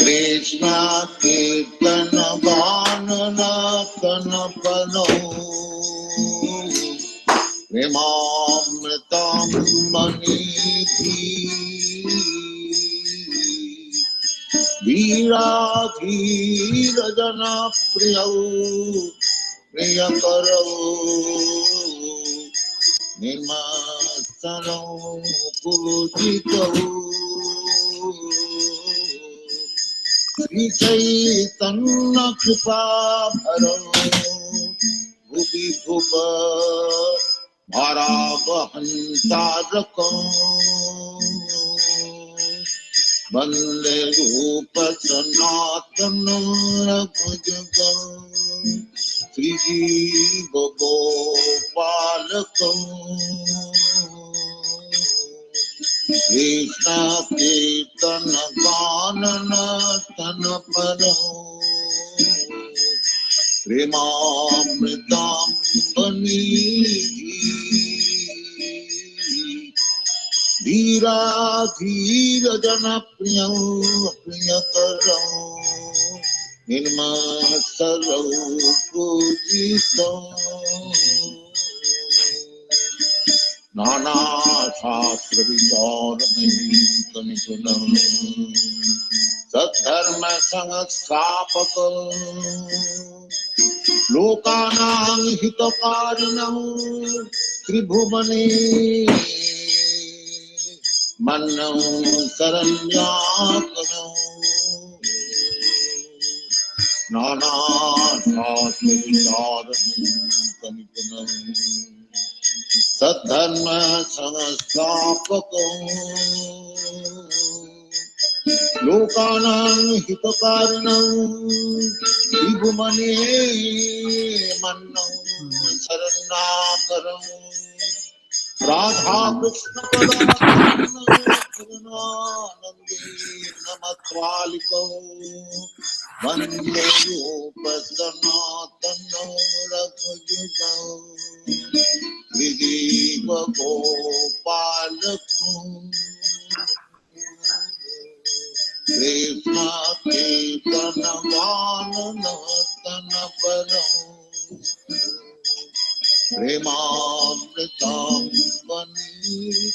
Krishna Kirtana Vanana Kanapano Vimamritam Manidhi Veera Dheera Jana Priyau Priyakarau Nimatanau Pujitau Sri Chaitanya Kripa Bharau Bhupi Bhupa Bharavahantarakam Vande Rupa Sanatanam Bhajagam Sri Jiva Gopalakam Krishna Kirtana Vanana Tanapadam Premamritam Vanidhi Veera Dheera Jana Priyam Priyakaram Nirmasaram Pujitam Nana Shastra Vicharamaitam Nipunam Saddharma Sanghastapakam Lokanam Hitakarinam Tribhumane Mannam Saranyakanam Nana Shastra Vicharamaitam Nipunam Saddharma Sanghastapakam Lokanam Hitakarinam Tribhumane Mannam Saranakaram Radha Krishna Padananande Namatvalikam Vande Rupa Sanatanam Raghujam Vidiva Gopalakam Krishna Kirtana Vanana Tanaparam Premamritam Vanidhi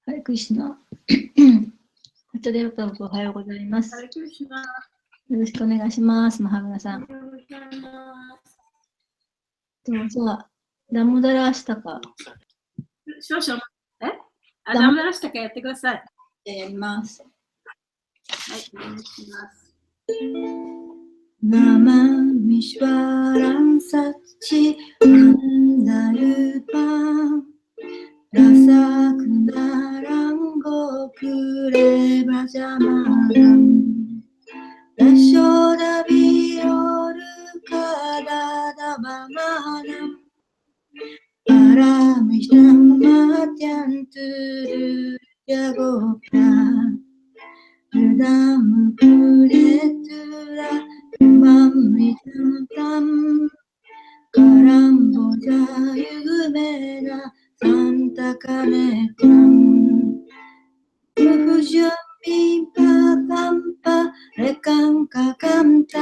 Hare Krishna。Satyadeva Prabhu、おはようございます。よろしくお願いします。マハムナさん。でもじゃあ、ダモダラアシタカ。少々ダモダラアシタカやってください。やります。はい、お願いします。ナマミシュワランサッチアンダルパンラサクナランゴクレバジャマランラショダビヨルカダダバマナンパラミシャマティアントゥルヤゴプラYudam Puretura Yumam Vitantam Karamboja メナサンタカネトランムフジュンピンパカンパレカンカカンタ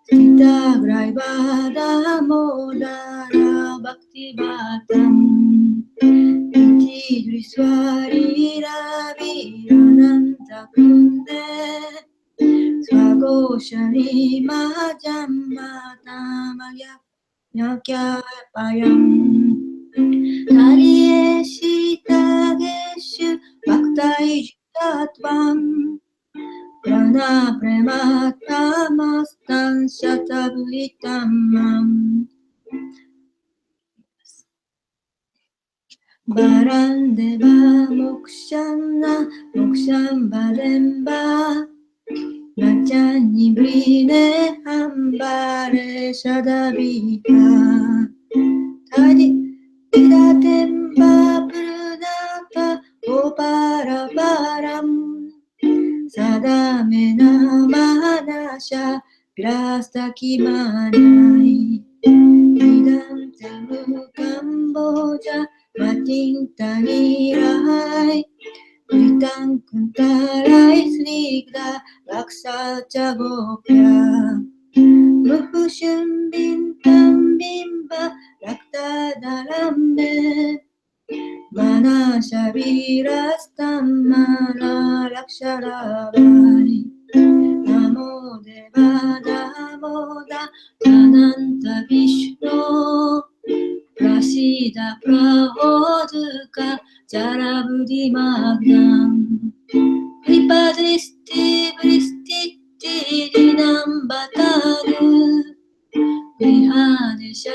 スタグライバーダモダラバクティバタンイティリスワリラビラナンタクンデスワゴシャリマジャンマタマヤニャキャパヤンタリエシタゲシュバクタイジタトワンプラナプレマタマスタンシャタブリタマンバランデバモクシャンナモクシャンバレンバラチャンニブリネハンバレシャダビタタディテダテンバプルナパオパラバランサダメナマナシャピラスタキマナイイダンテムカンボジャマティンタニライクリタンクンタライスリグダラクサチャゴピャムフシュンビンタンビンバラクタダランメマナシャビラスタンマララクシャラバイナモデバダモダタナンタビシュノプラシダプラホズカジャラブディマグナンプリパディスティブリスティティリナンバタグプリハデシャ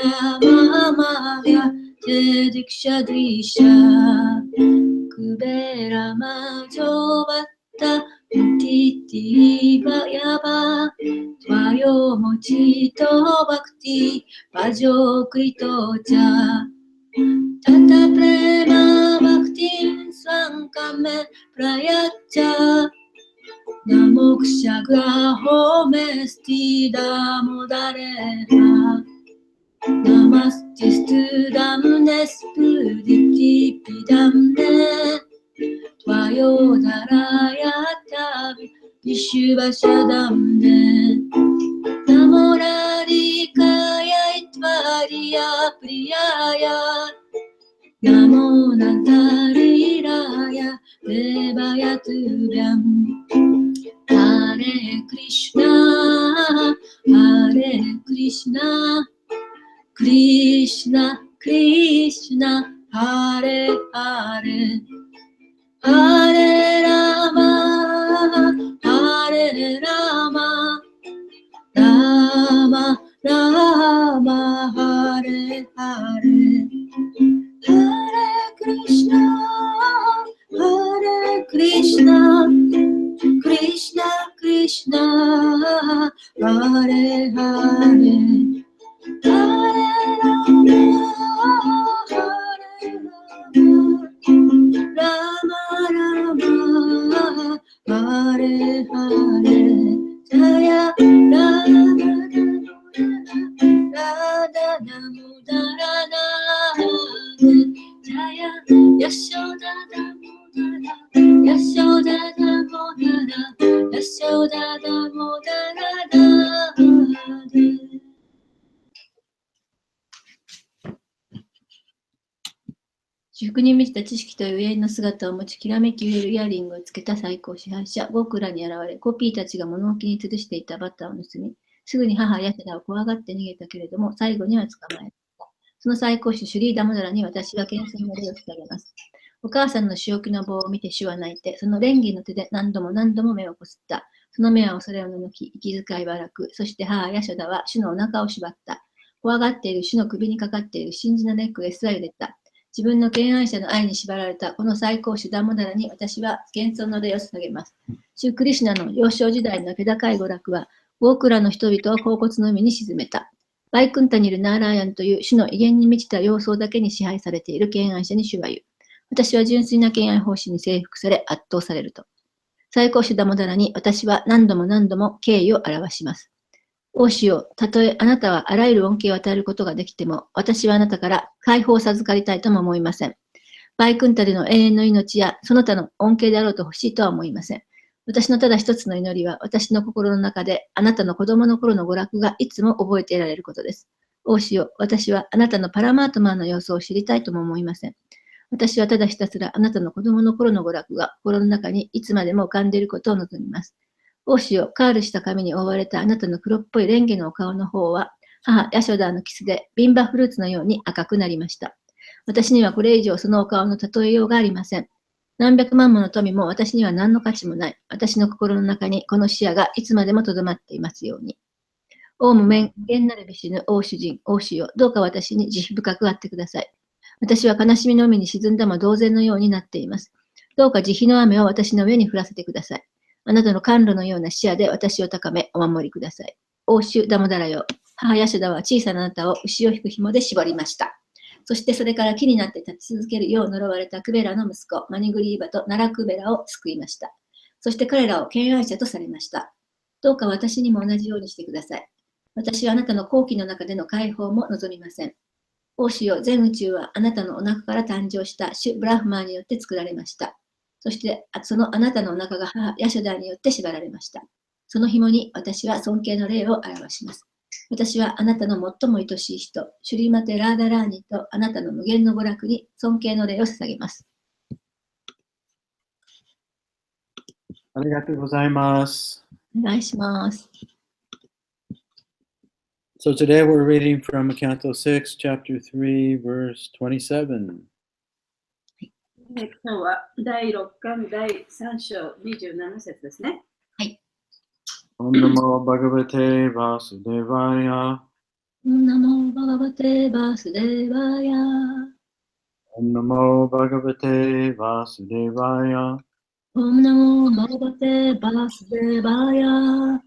ママギャテディクシャディシャクベラマジョバッタウティティバヤバトワヨモチトバクティバジョクリトチャタタプレマバクティンスワンカメプラヤチャナモクシャグラホメスティダモダレハナマスティストゥダムネスプディティピダムネトワヨダラヤタビビシュバシャダムネナモラリカヤイトワリヤプリヤヤナモナタリラヤデバヤトゥビャンハレクリシュナハレクリシュナクリシュナクリシュナハレハレハレラマハレラマラマラマハレハレハレクリシュナハレクリシュナクリシュナクリシュナハレハレハレラマハレラマラマハレハレジャヤラダラダナムダラナジャヤヤショダダモダラヤショダダモダラヤショダダモダラダデ至福に満ちた知識という永遠の姿を持ち、きらめき揺れるイヤリングをつけた最高支配者、僕らに現れ、コピーたちが物置に吊るしていたバッターを盗み、すぐに母ヤシダを怖がって逃げたけれども、最後には捕まえた。その最高種、シュリーダムダラに私は謙遜の礼を捧げます。お母さんの仕置きの棒を見て主は泣いて、そのレンギの手で何度も何度も目をこすった。その目は恐れをののき、息遣いは荒く、そして母ヤシダは主のお腹を縛った。怖がっている主の首にかかっている真珠のネックレスは揺れた。自分の敬愛者の愛に縛られたこの最高種ダモダラに私は謙遜の礼を捧げます。シュクリシュナの幼少時代の気高い娯楽は、多くらの人々を恍惚の海に沈めた。バイクンタにいるナーラーヤンという主の威厳に満ちた様相だけに支配されている敬愛者に主は言う。私は純粋な敬愛奉仕に征服され圧倒されると。最高種ダモダラに私は何度も何度も敬意を表します。王子よ、たとえあなたはあらゆる恩恵を与えることができても、私はあなたから解放を授かりたいとも思いません。バイクンタでの永遠の命やその他の恩恵であろうと欲しいとは思いません。私のただ一つの祈りは、私の心の中であなたの子供の頃の娯楽がいつも覚えていられることです。王子よ、私はあなたのパラマートマンの様子を知りたいとも思いません。私はただひたすらあなたの子供の頃の娯楽が心の中にいつまでも浮かんでいることを望みます。王子よ、カールした髪に覆われたあなたの黒っぽいレンゲのお顔の方は、母ヤショダーのキスでビンバフルーツのように赤くなりました。私にはこれ以上そのお顔の例えようがありません。何百万もの富も私には何の価値もない。私の心の中にこの視野がいつまでもとどまっていますように。王無限なるべしぬ王主人、王子よ、どうか私に慈悲深くあってください。私は悲しみの海に沈んだも同然のようになっています。どうか慈悲の雨を私の上に降らせてください。あなたの甘露のような視野で私を高め、お守りください。王主ダモダラよ。母ヤシュダは小さなあなたを牛を引く紐で縛りました。そしてそれから木になって立ち続けるよう呪われたクベラの息子、マニグリーバとナラクベラを救いました。そして彼らを敬愛者とされました。どうか私にも同じようにしてください。私はあなたの好奇の中での解放も望みません。王子よ、全宇宙はあなたのお腹から誕生したシュ・ブラフマーによって作られました。そしてそのあなたのお腹が母ヤシャダーによって縛られました。その紐に私は尊敬の礼を表します。私はあなたの最も愛しい人、シュリマテ・ラーダラーニとあなたの無限の娯楽に尊敬の礼を捧げます。ありがとうございます。お願いします。So today we're reading from Canto 6, Chapter 3, Verse 27. 今日は第6巻第3章27節ですね。はい。Om Namo Bhagavate Vasudevaya. Om Namo Bhagavate Vasudevaya. Om Namo Bhagavate Vasudevaya. Om Namo Bhagavate Vasudevaya.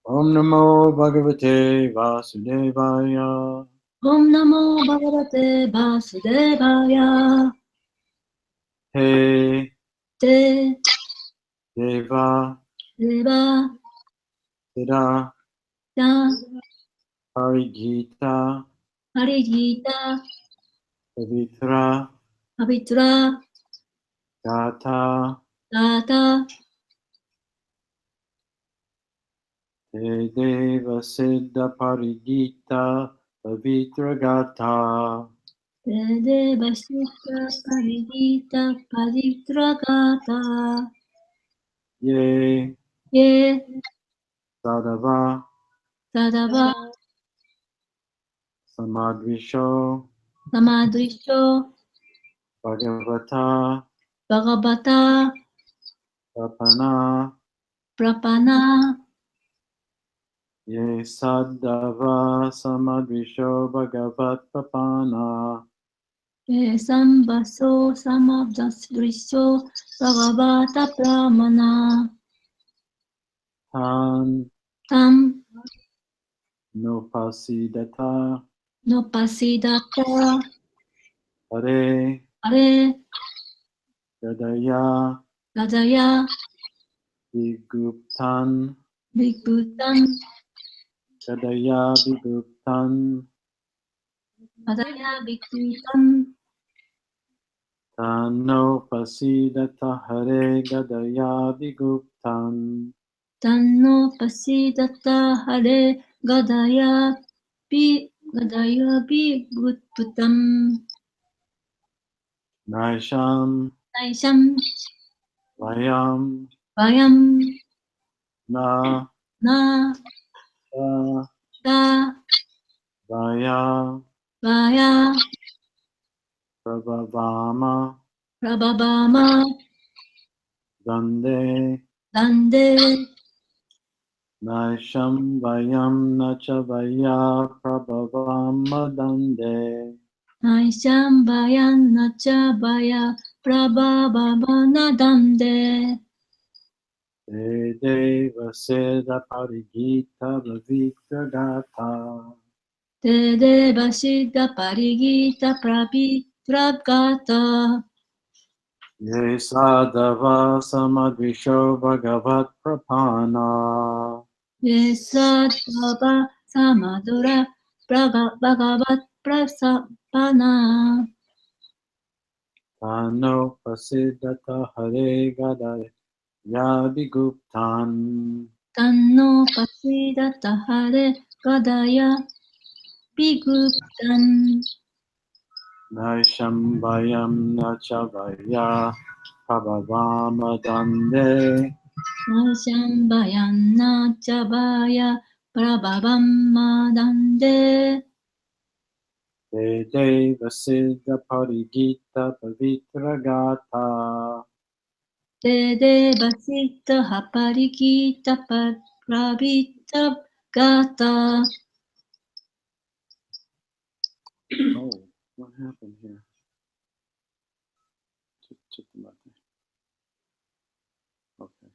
Om Namo Bhagavate Vasudevaya. Om Namo Bhagavate Vasudevaya. He Te Deva Deva Siddha Da Parigita Parigita Pavitra Pavitra Gata Gata Te Deva Siddha Parigita Pavitra Gata. Te Deva Siddha Parigita Pavitra Gata. Ye Ye Sadava Sadava Samadvisho Samadrisho Bhagavata Bhagavata Prapana Prapana Ye Sadava Samadvisho Bhagavat Prapana Sambaso Samabdasrisho Bhagavata Pramana Tan Tam Nopasidata Nopasidata Hare Are Gadaya Gadaya Viguptan Bhikbutam Gadaya Viguptan Gadaya Bhikbutam Tano Pasidata Hare Gadaya Viguptan Tanno Pasidata Hare Gadaya Bhikbutam Naisham Naisham Vayam Vayam Na Na Da Da Vaya Vaya Prabhavama Prabhabama Dande Dande Naisham Vayam Nacha Vaya Prabhavama Dande Naisham Vayan Nacha Vaya Prabhabama Dande Te Deva Seda Parigita Bhavitra Gata Te Deva Siddha Parigita Prabhitra Gata Ye Sadava Samadvisho Bhagavat Prapana エサダバサマドラバガバプラサパナ Tano Pasidata Hare Gadaya Biguptan タンノパシダタハレガダヤビグタン Naishambhayam Nachavaya Prabhavama Dande ナシャンバヤンナチャバヤプラババンマダンデ Dede Vasida Parigita Pavitra Gata デデバシタハパリキタパラビタガタ Oh, what happened here? Okay.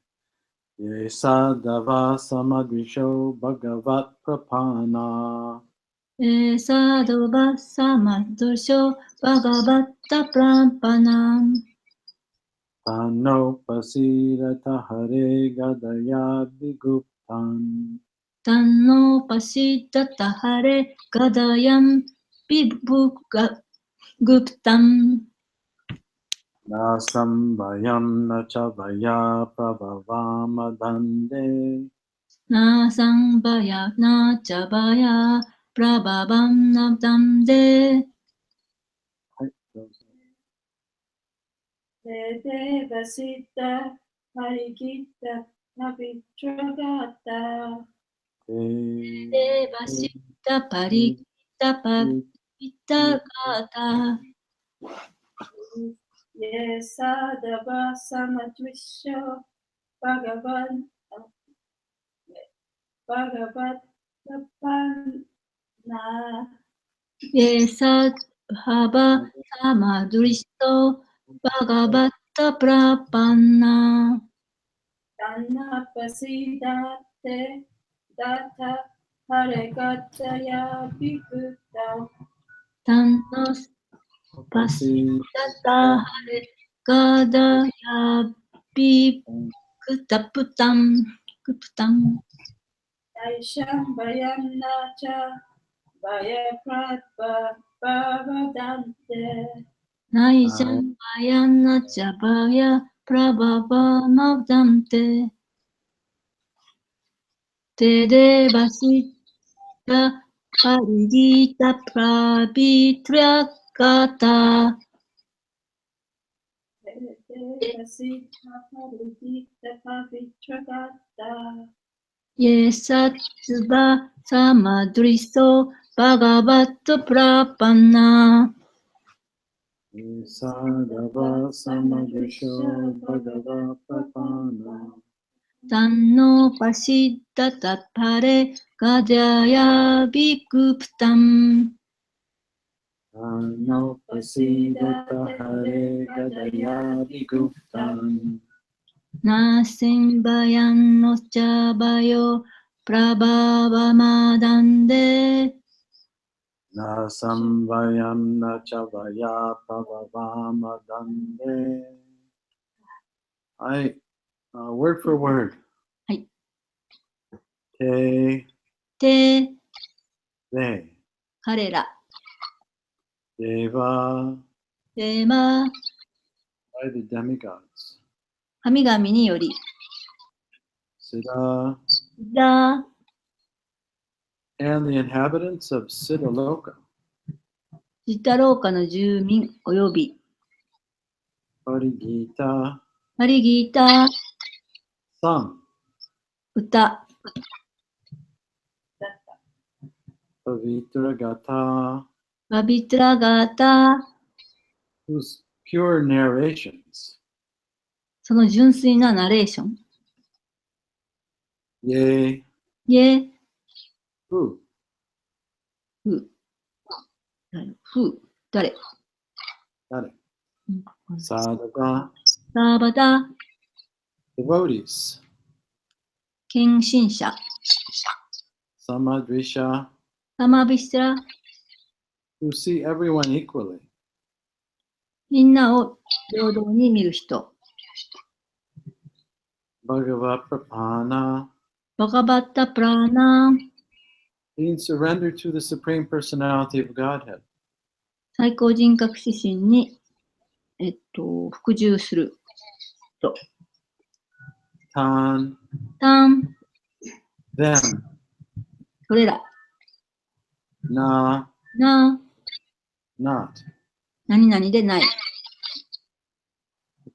Ye Sadava Samadrisho Bhagavat Prapana サドバサマドショバガバッタプランパナン Tano Pasidata Hare Gadaya Biguptan タンノパシタタハレガダヤンビブガグプタン Nasambhayam Nachavaya Prabhavama Dande ナーサンバヤナチャバヤプラババンナダンデ デデバシタハリギタパビトラガタデバシタパリキタパビタガタ Ye Sadava Samadrisho Bhagavan Bhagavat Tapana エサハバサマドリストバガバッタプラパンナ Tanna Pasidate Data Haregataya Bhikuta タンノパシタタハレガダヤビクタプタンクプタン Daisham Bayanacha Bayapratva Bhavadante ナイジャンバヤナチャバヤプラババマダンテテデバシタパリギタプラビトラガタ Pasita Parudita Pavitragata イエサツバサマドリソバガバットプラパナ Sadava Samadrisho Bhagava Prapana タンノパシタタパレガジャヤビクプタン Tano Pasidata Hare Gadaya Biguptan ナシンバヤンノチャバヨプラババマダンデ Nasambhayam Nachavaya Prabhavama Dande. Word for word. はい Te, テ they, 彼ら Deva, デマ by the demigods. 神々により Siddha, ダ and the inhabitants of Siddhaloka. ジタローカの住民および Parigita, パリギータ sung. 歌 Pavitra Gata, バビトラガータ whose pure narrations. その純粋なナレーション Yea, イエ who, フフ誰 誰? Sadhava, サーバダ devotees. 献身者 Samadrisha, サマビスラ who see everyone equally. みんなを平等に見る人 Bhagava Prapana, バガバッタプラーナー、means surrender to the Supreme Personality of Godhead. 最高人格指針に、服従すると。Tan, タン、 them, それら、 na, な、 not. 何々でない。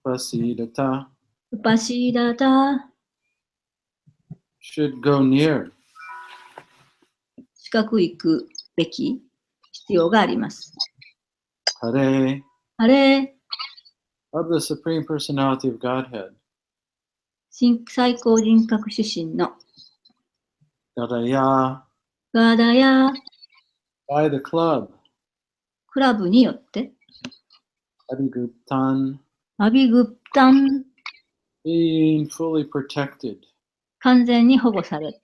Upasidata ウパシーダタ、 should go near. 近く行くべき必要があります。 Hare あれ、 of the Supreme Personality of Godhead. 最高人格指針の Gadaya ガーダや by the club. クラブによって、 Abhiguptan アビグプタン、 being fully protected. 完全に保護され、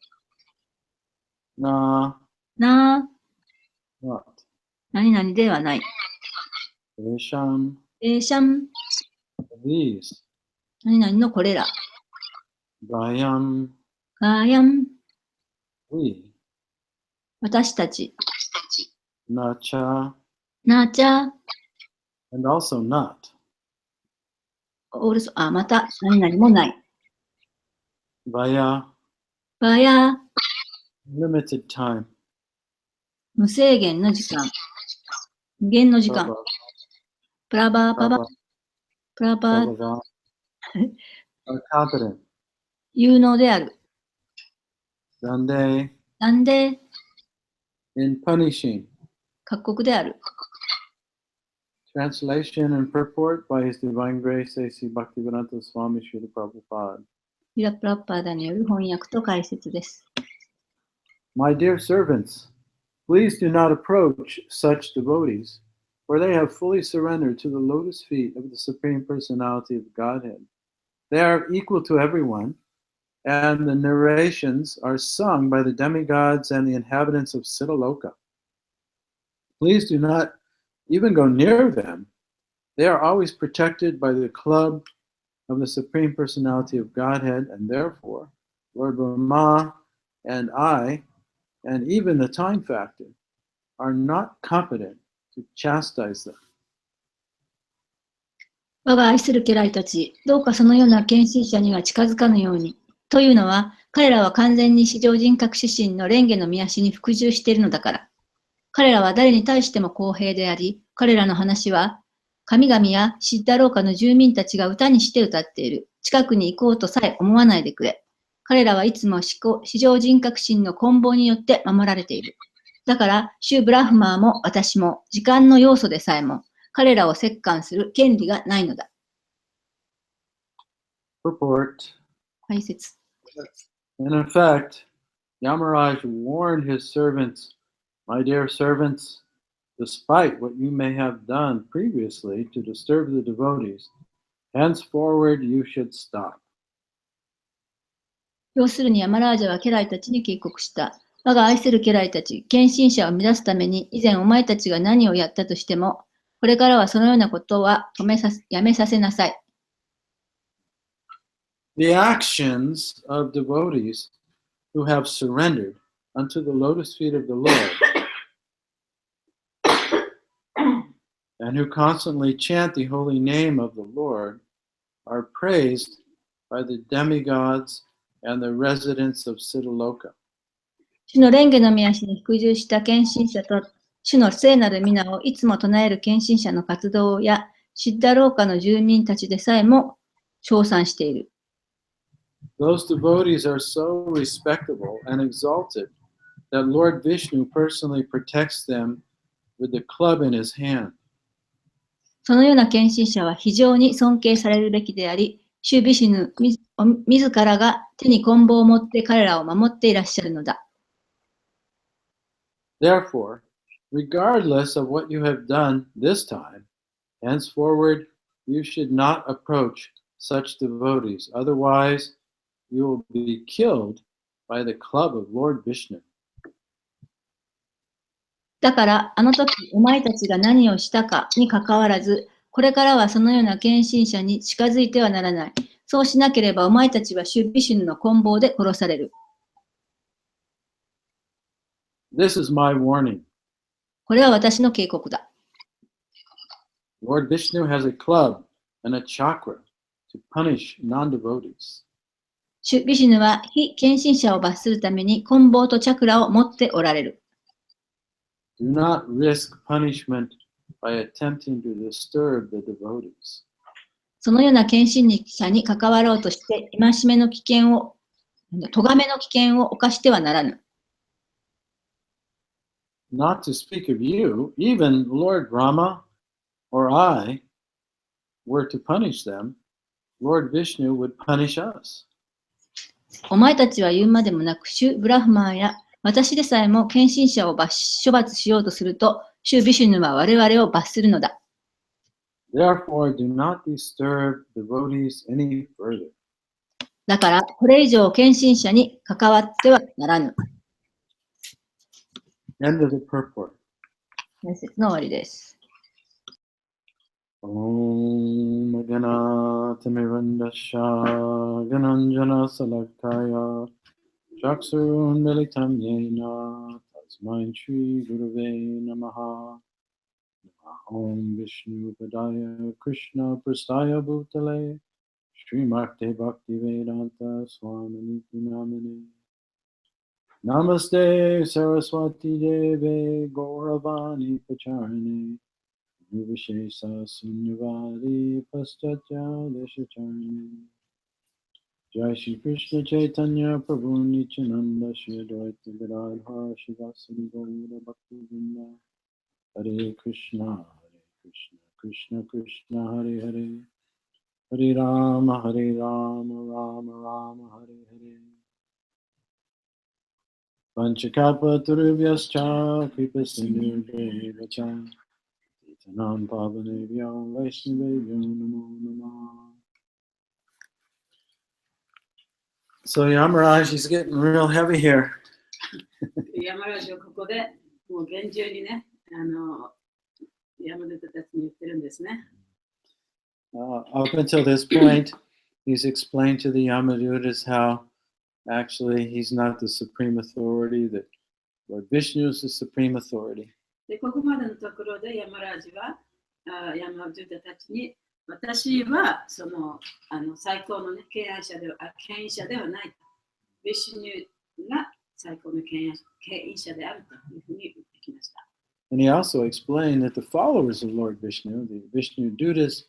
Na な、 not. 何々ではない。 Esham シャン、 these. 何々のこれら。 Vayam ガーヤン、 we. 私たち。 Nacha なちゃ、 and also not. また何々もない。 Vaya バヤ、 limited time. 無制限の時間。無限の時間。 Prabha プラバーパバ、 Prabha プラバー、 Prabhava are competent. 有能である。 Dande なんで、 in punishing. 各国である。 Translation and purport by His Divine Grace A.C. Bhaktivedanta Swami Srila Prabhupada. ヒラプラッパーダによる翻訳と解説です。 My dear servants, please do not approach such devotees, for they have fully surrendered to the lotus feet of the Supreme Personality of Godhead. They are equal to everyone, and the narrations are sung by the demigods and the inhabitants of Siddhaloka. Please do not even go near them. They are always protected by the club of the Supreme Personality of Godhead, and therefore, Lord Brahma and I, and even the time factor, are not competent to chastise them. 我が愛する家来たち、どうかそのような献身者には近づかぬように。というのは、彼らは完全に至上人格指針の蓮華の御足に服従しているのだから。彼らは誰に対しても公平であり、彼らの話は、神々やシッダローカの住民たちが歌にして歌っている。近くに行こうとさえ思わないでくれ。彼らはいつも至上人格心の棍棒によって守られている。だから、シュブラフマーも私も、時間の要素でさえも、彼らを摂関する権利がないのだ。Purport. 解説。 In effect, Yamaraj warned his servants, My dear servants, despite what you may have done previously to disturb the devotees, henceforward you should stop. 要するにヤマラージャは家来たちに警告した。我が愛する家来たち、献身者を乱すために以前お前たちが何をやったとしても、これからはそのようなことはやめさせなさい。The actions of devotees who have surrendered unto the lotus feet of the Lord and who constantly chant the holy name of the Lord are praised by the demigods and the residents of Siddhaloka. 主の蓮華の御足に服従した献身者と、主の聖なる皆をいつも唱える献身者の活動や、シッダローカの住民たちでさえも称賛している。Those devotees are so respectable and exalted that Lord Vishnu personally protects them with the club in his hand. そのような献身者は非常に尊敬されるべきであり、主ビシュヌ自らが手に棍棒を持って彼らを守っていらっしゃるのだ。Therefore, regardless of what you have done this time, henceforward you should not approach such devotees. Otherwise, you will be killed by the club of Lord Vishnu. だから、あの時お前たちが何をしたかにかかわらず、これからはそのような献身者に近づいてはならない。そうしなければお前たちは主ビシュヌの棍棒で殺される。This is my warning. これは私の警告だ。Lord Vishnu has a club and a chakra to punish non-devotees. 主ビシュヌは非献身者を罰するために棍棒とチャクラを持っておられる。Do not risk punishment by attempting to disturb the devotees. そのような献身者に関わろうとして、戒めの危険を、咎めの危険を犯してはならぬ。Not to speak of you, even Lord Brahma or I were to punish them, Lord Vishnu would punish us. お前たちは言うまでもなく、主ブラフマーや私でさえも献身者を処罰しようとすると、主ビシュヌは我々を罰するのだ。Therefore, do not disturb devotees any further. だから、これ以上献身者に関わってはならぬ。End of the purport. 面接の終わりです。Om Gana Tamirandasha Gananjana Salakaya Chaksurun Militam Yena Tasmain Shri Gurave Namaha Om Vishnu Padaya Krishna Prastaya Bhutale Srimate Bhakti Vedanta Swaminiti Namine Namaste Saraswati Deve Gauravani Pacharane Nivishesa Sunyavadi Paschatya Deshacharane Jai Shri Krishna Chaitanya Prabhu Nityananda Shri Advaita Gadadhar Shivasani Gaura Bhakti Vrinda Hare Krishna Krishna Krishna Hare Hare Hare Rama Rama Rama Hare Hare Panchakapa Turubhyascha Kripa Sindhu Nam Pavanebhyo Vaishnavebhyo Namo Namah. So Yamaraj, he's getting real heavy here. 山ラジオここでもう厳重にね、山出たたちに言ってるんですね。Up until this point, he's explained to the Yamadutas how actually he's not the supreme authority, that Lord Vishnu is the supreme authority. で、ここまでのところで山ラジは山出たたちに私はその最高の、ね、権威者ではないと。ビシュヌが最高の権威者であるというふうに言ってきました。And he also explained that the followers of Lord Vishnu, the Vishnu Dutas,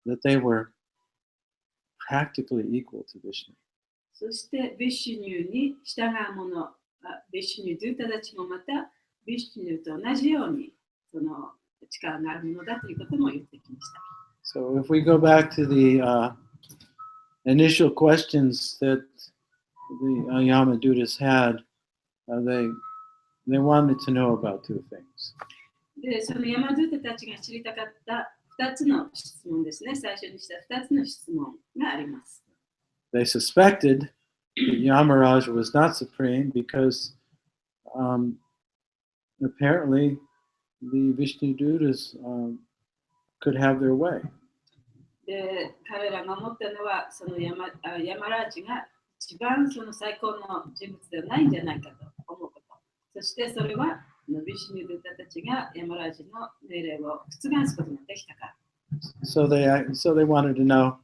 that they were practically equal to Vishnu. そしてビシュヌに従う者、ビシュヌドゥタたちもまたビシュヌと同じようにその力があるものだということも言ってきました。So if we go back to the initial questions that the Yamadutas had, they wanted to know about two things. で、その山ドゥタたちが知りたかった2つの質問ですね。最初にした2つの質問があります。They suspected that Yamaraj was not supreme because apparently the Vishnu Dutas could have their way. で、彼らが思ったのは、その山ラージが一番その最高の人物ではないんじゃないかと思うこと。そしてそれは、ビシュヌドゥタたちが山ラージの命令を覆すことができたから。So they wanted to know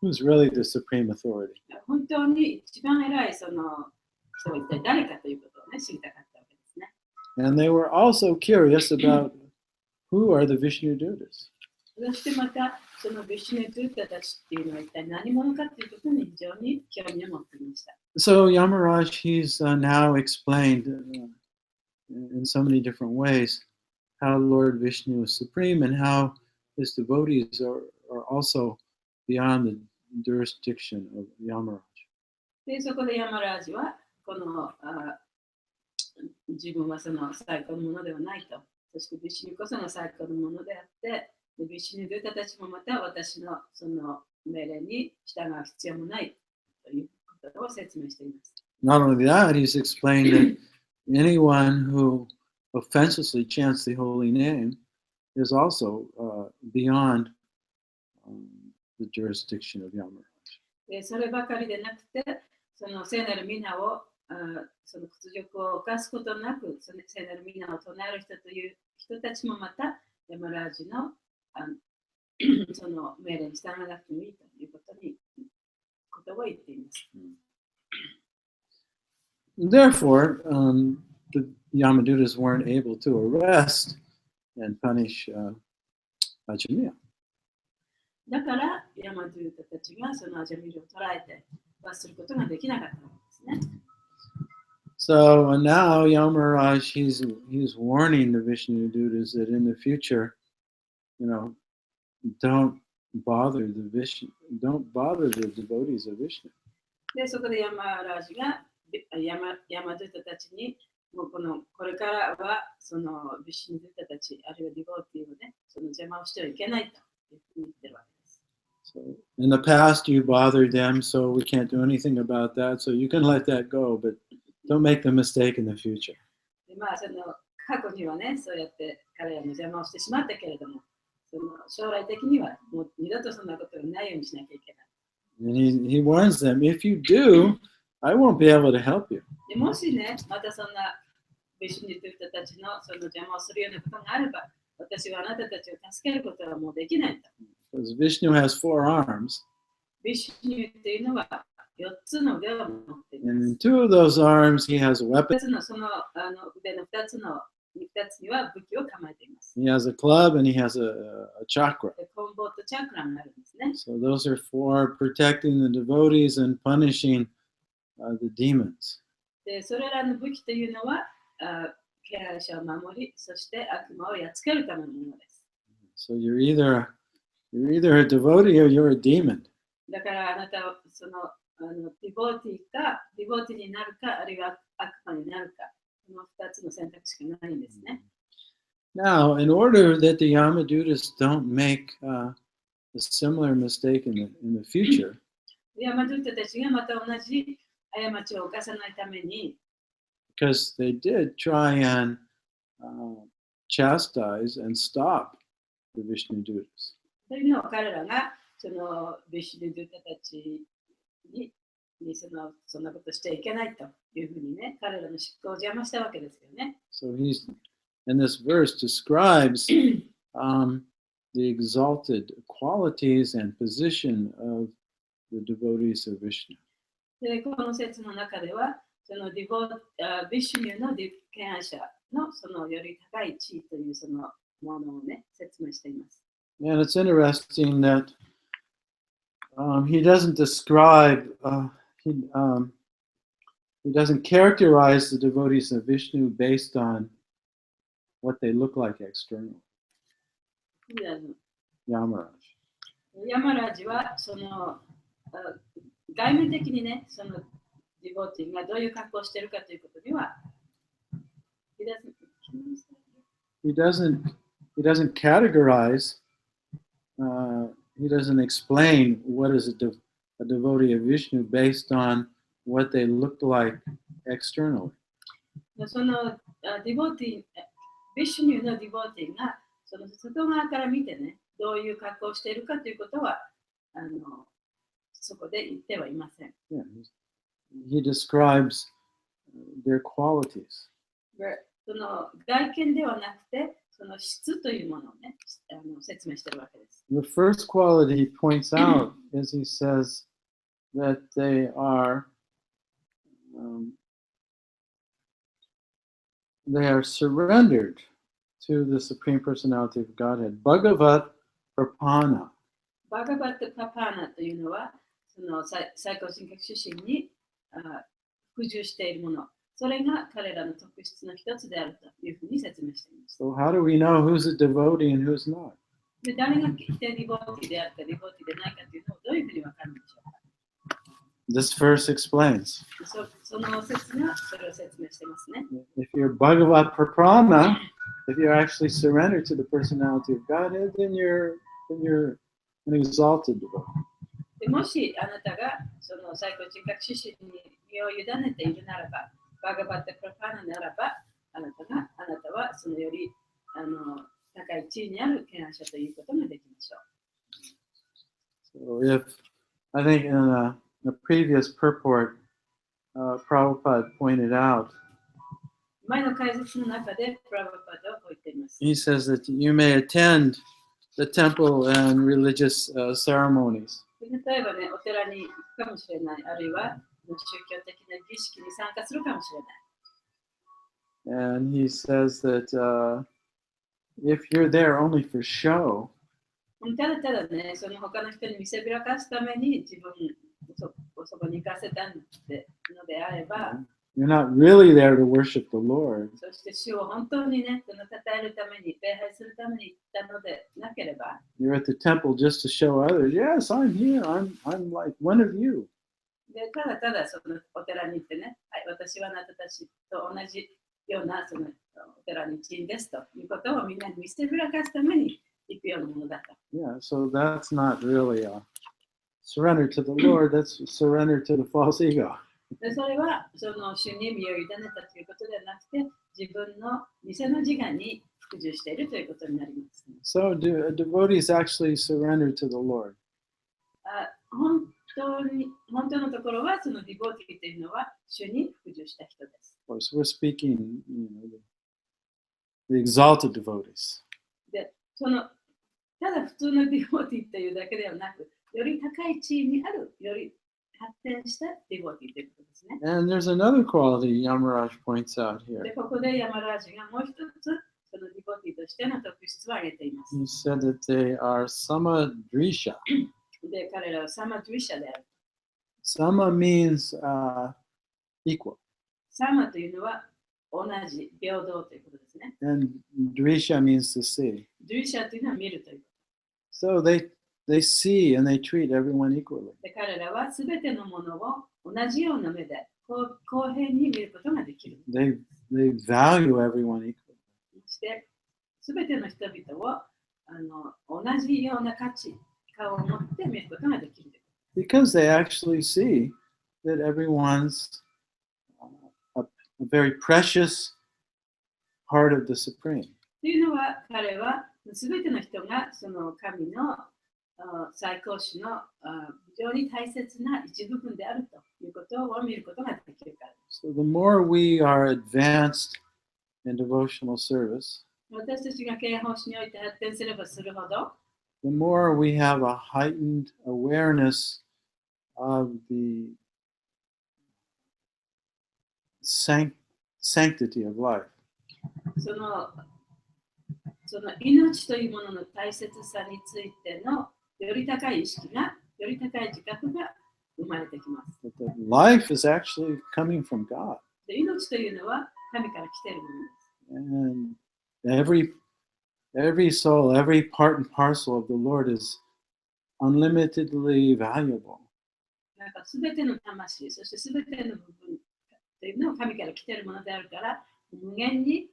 who's really the supreme authority. 本当に一番偉いその人は一体誰かということをね、知りたかったわけですね。And they were also curious about who are the Vishnu Dutas. そしてまた、そのビシュヌドゥタたちっていうのは一体何者かということに非常に興味を持っていました。So Yamaraj, he's now explained in so many different ways how Lord Vishnu is supreme and how his devotees are also beyond the jurisdiction of Yamaraj. で、そこでヤマラージはこの自分はその最高のものではないと。そしてビシュヌこそが最高のものであって、でビシュヌドゥタたちもまた私のその命令に従う必要もないということを説明しています。Not only that, he's explained that anyone who offensively chants the holy name is also beyond the jurisdiction of Yamaraj. でそればかりでなくて、その聖なる皆をその屈辱を犯すことなく、その聖なる皆を唱える人という人たちもまた、ヤマラージのその命令に従わなくてもいいということを言っています。Therefore, the Yamadutas weren't able to arrest and punish Ajamil. だから、ヤマドゥータたちがそのアジャミルを捉えて罰することができなかったわけですね。So now Yamaraj, he's warning the Vishnu Dutas that in the future, don't bother the devotees of Vishnu. で、そこでヤマラージがヤマドゥータたちに、もうこれからはそのビシュヌドゥータたち、あるいはディボーティーをね、その邪魔をしてはいけないというふうに言ってるわけです。So in the past, you bothered them, so we can't do anything about that. So you can let that go, but don't make the mistake in the future. でその過去にはね、そうやって彼らの邪魔をしてしまったけれども、その将来的にはもう二度とそんなことがないようにしなきゃいけない。And he warns them, if you do, I won't be able to help you. でもしね、またそんなビシュヌドゥータたちのその邪魔をするようなことがあれば、私はあなたたちを助けることはもうできないと。Because Vishnu has 4 arms. ビシュヌというのは4つの腕を持っていま And in す。 2 of those arms, he has a weapon. 2つのその腕の2つには武器を構えています。 He has a club and he has a chakra. でコンボとチャクラになるんですね。 So those are for protecting the devotees and punishing the demons. でそれらの武器というのは、敬愛者を守り、そして悪魔をやっつけるためのものです。 So you're either a devotee or you're a demon. だからあなたはそのディボーティになるか、あるいは悪魔になるか、この2つの選択しかないんですね。Now, in order that the Yamadutas don't make a similar mistake in the future, ヤマドゥータたちがまた同じ過ちを犯さないために、 because they did try and chastise and stop the Vishnu Dutas. というのを彼らがそのビシュヌドゥータたちにそんなことしてはいけないというふうにね、彼らの執行を邪魔したわけですよね。So he's in this verse describes the exalted qualities and position of the devotees of Vishnu. でこの説の中では、そのビシュヌの敬愛者のそのより高い地位というそのものをね、説明しています。And it's interesting that he doesn't describe, he doesn't characterize the devotees of Vishnu based on what they look like externally. Yamaraj. ヤマラジはその外面的にね、そのディボーティーがどういう格好をしているかということには、he doesn't categorize, he doesn't explain what is a devotee of Vishnu based on what they looked like externally. そのディボーティー、ビシュニュのディボーティーがその外側から見てね、どういう格好をしているかということはそこで言ってはいません。Yeah, he describes their qualities. その外見ではなくて、その質というものをね、説明しているわけです。The first quality he points out is he says that they are surrendered to the Supreme Personality of Godhead. Bhagavat Prapana. バガバット・パパーナというのは、その最高人格出身に服従しているもの。それが彼らの特質の一つであるというふうに説明しています。So how do we know who's a devotee and who's not? で誰が決してディボーティーであるかディボーティーでないかというのをどういうふうに分かるんでしょうか。This verse explains. その説がそれを説明していますね。If you're Bhagavat Praprana, if you're actually surrendered to the personality of Godhead, then you're an exalted devotee. でもしあなたがその最高人格出身に身を委ねているならば、バガバッタ・プラパーナならば、あなたはそのより高い地位にある敬愛者ということができましょう。So if I think in a previous purport, Prabhupada pointed out. 前の解説の中でプラバパドはこう言っています。He says that you may attend the temple and religious ceremonies, 例えばね、お寺に行くかもしれない、あるいは宗教的な儀式に参加するかもしれない。 and he says that if you're there only for show, ただただね、その他の人に見せびらかすために自分そこに行かせたのであれば、 you're not really there to worship the Lord. そして主を本当にね、その称えるために、礼拝するために行ったのでなければ、 You're at the temple just to show others, yes, I'm here. I'm like one of you. でただただそのお寺に行ってね、はい、私はあなたたちと同じようなそのお寺に一員ですということをみんなに見せびらかすために行くようなものだと。 Yeah, so that's not really a surrender to the Lord, that's surrender to the false ego. でそれはその主に身を委ねたということではなくて、自分の偽の自我に服従しているということになります。 So do devotees actually surrender to the Lord? 本当のところはそのディボーティーというのは主に服従した人です。 Of course, we're speaking, the exalted devotees. で、そのただ普通のディボーティーというだけではなく、より高い地位にある、より発展したディボーティーということですね。 And there's another quality Yamaraj points out で、 here. ここでヤマラージがもう一つそのディボーティーとしての特質を挙げています。 He said that they are samadrisha. で、彼らはサマドゥイシャである。 Sama means equal, サマというのは同じ、平等ということですね。 and drisha means to see. ドゥイシャというのは見るというこ So they see and they treat everyone equally. と。で、彼らはすべてのものを同じような目で公平に見ることができる。 They value everyone equally. そして、すべての人々を同じような価値観を持って見ることができる。 Because they actually see that everyone's a very precious part of the Supreme. というのは、彼はすべての人がその神の最高種の非常に大切な一部分であるということを見ることができるからです。 So the more we are advanced in devotional service, 私たちが敬奉師において発展すればするほど、 the more we have a heightened awareness of the sanctity of life. その命というものの大切さについてのより高い意識が、より高い自覚が生まれてきます。 But the life is actually coming from God. で、命というのは神から来ているものです。 And every soul, every part and parcel of the Lord is unlimitedly valuable. なんか全ての魂、そして全ての部分というのは神から来ているものであるから、無限に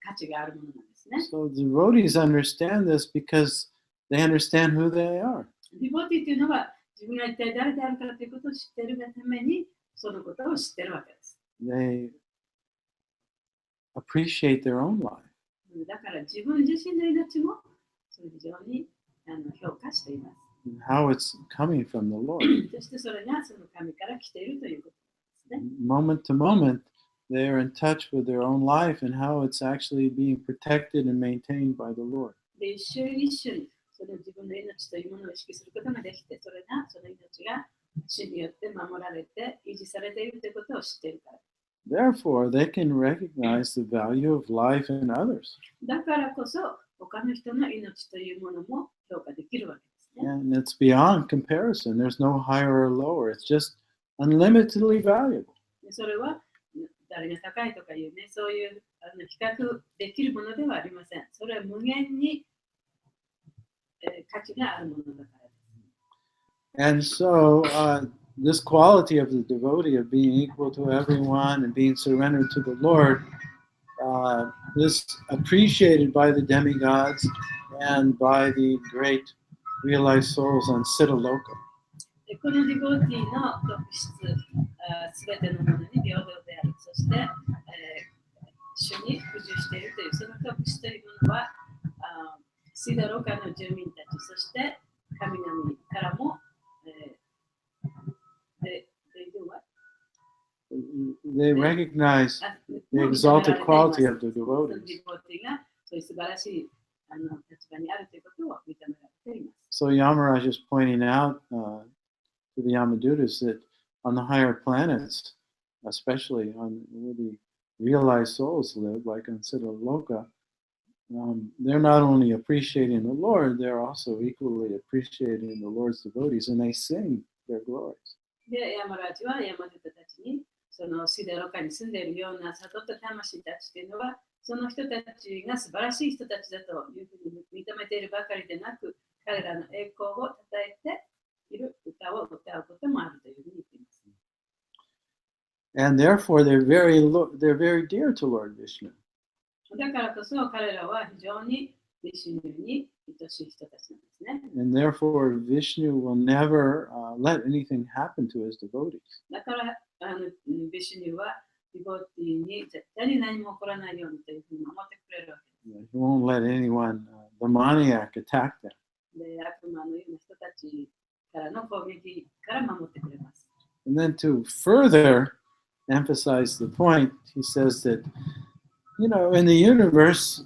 価値があるものなんですね。 So devotees understand this because they understand who they are. ディボティというのは自分が一体誰であるかということを知っているがために、そのことを知っているわけです。 They appreciate their own life. だから自分自身の命も非常に評価しています。 And how it's coming from the Lord. そしてそれがその神から来ているということですね。 Moment to moment, they are in touch with their own life and how it's actually being protected and maintained by the Lord. で、一瞬一瞬、その自分の命というものを意識することができて、それがその命が主によって守られて、維持されているということを知っているから。 Therefore, they can recognize the value of life in others. だからこそ、他の人の命というものも評価できるわけですね。 And it's beyond comparison. There's no higher or lower. It's just unlimitedly valuable. でそれは誰が高いとかいうね、そういう比較できるものではありません。それは無限に、価値があるものだからです。 And so, this quality of the devotee of being equal to everyone and being surrendered to the Lord is appreciated by the demigods and by the great realized souls on Siddhaloka. でこのディボーティーの特質、すべてのものに平等である。そして、主に服従しているというその特質というものは、シダロカの住民たち、そして神々からも、they recognize あ the もう認め exalted られています quality of the その devotees. ディボティがそういう素晴らしい立場にあるということを認められています。 So Yamaraj is pointing out to the Yamadutas that on the higher planets, especially on where the realized souls live, like on Siddhaloka, they're not only appreciating the Lord, they're also equally appreciating the Lord's devotees, and they sing their glories. で、ヤマラジはヤマデュタたちに、そのシデロカに住んでいるような悟った魂たちというのは、その人たちが素晴らしい人たちだというふうに認めているばかりでなく、彼らの栄光を称えている歌を歌うこともあるというふうに言っています。And therefore, they're very dear to Lord Vishnu. だからこそ彼らは非常にヴィシュヌに愛しい人たちなんですね。And therefore, Vishnu will never let anything happen to his devotees. だからヴィシュヌはディボティに絶対に何も起こらないようにというふうに守ってくれるわけです。He won't let anyone demoniac attack them. で、悪魔のような人たちからの攻撃から守ってくれます。And then to further emphasize the point, he says that, you know, in the universe,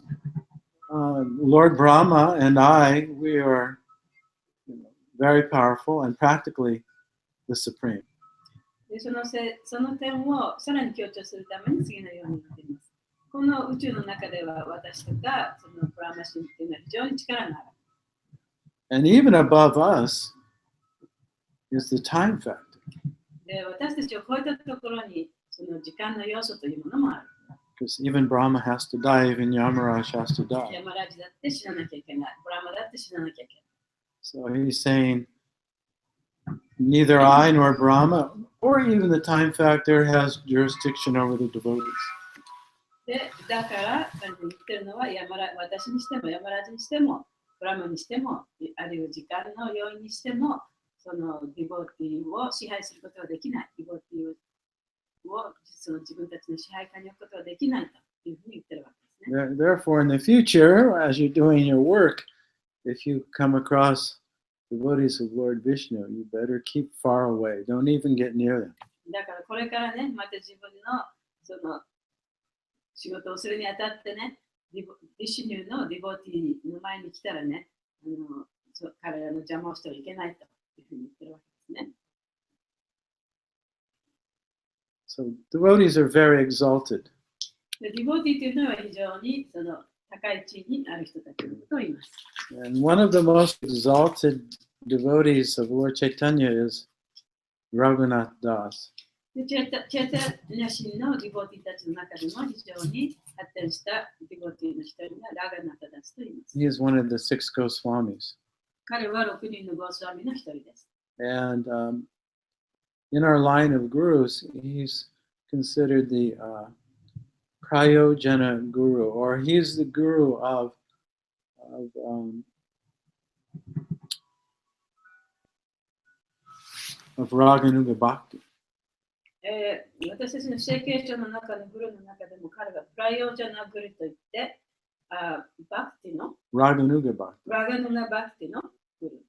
Lord Brahma and I, we are very powerful and practically the supreme. でその点をさらに強調するために次のように言っています。この宇宙の中では私とかそのプラマ神というのは非常に力がある。And even above us is the time factor. で私たちを超えたところにその時間の要素というものもある。Because even Brahma has to die, even Yamaraj has to die. ヤマラジだって死ななきゃいけない。ブラマだって死ななきゃいけない。So he's saying, neither I nor Brahma, or even the time factor, has jurisdiction over the devotees. でだから言ってるのは私にしてもヤマラジにしてもブラマにしてもあるいは時間の要因にしてもそのディボティを支配することはできない。ディボティをその自分たちの支配下に置くことはできないというふうに言ってるわけですね。Therefore, in the future, as you're doing your work, if you come across devotees of Lord Vishnu, you better keep far away. Don't even get near them. だからこれからね、また自分のその仕事をするにあたってね、ヴィシュヌのディボティの前に来たらね、彼らの邪魔をしてはいけないというふうに言ってるわけですね。So devotees are very exalted. でディボティというのは非常にその高い地位にある人たちのことを言います。And one of the most exalted devotees of Lord Chaitanya is Raghunath Das. でチェタニャシンのディボティたちの中でも非常に発展したディボティの一人がラガナタダスと言います。He is one of the 6 Goswamis. 彼は6人のゴースワミの一人です。And in our line of gurus, he's considered the Prayojana guru, or he's the guru of Raganuga Bhakti. 私たちの聖経書の中のグルの中でも彼はプライオジャナグルといってバクティの Raganuga Bhakti. ラガヌナバクティのグル。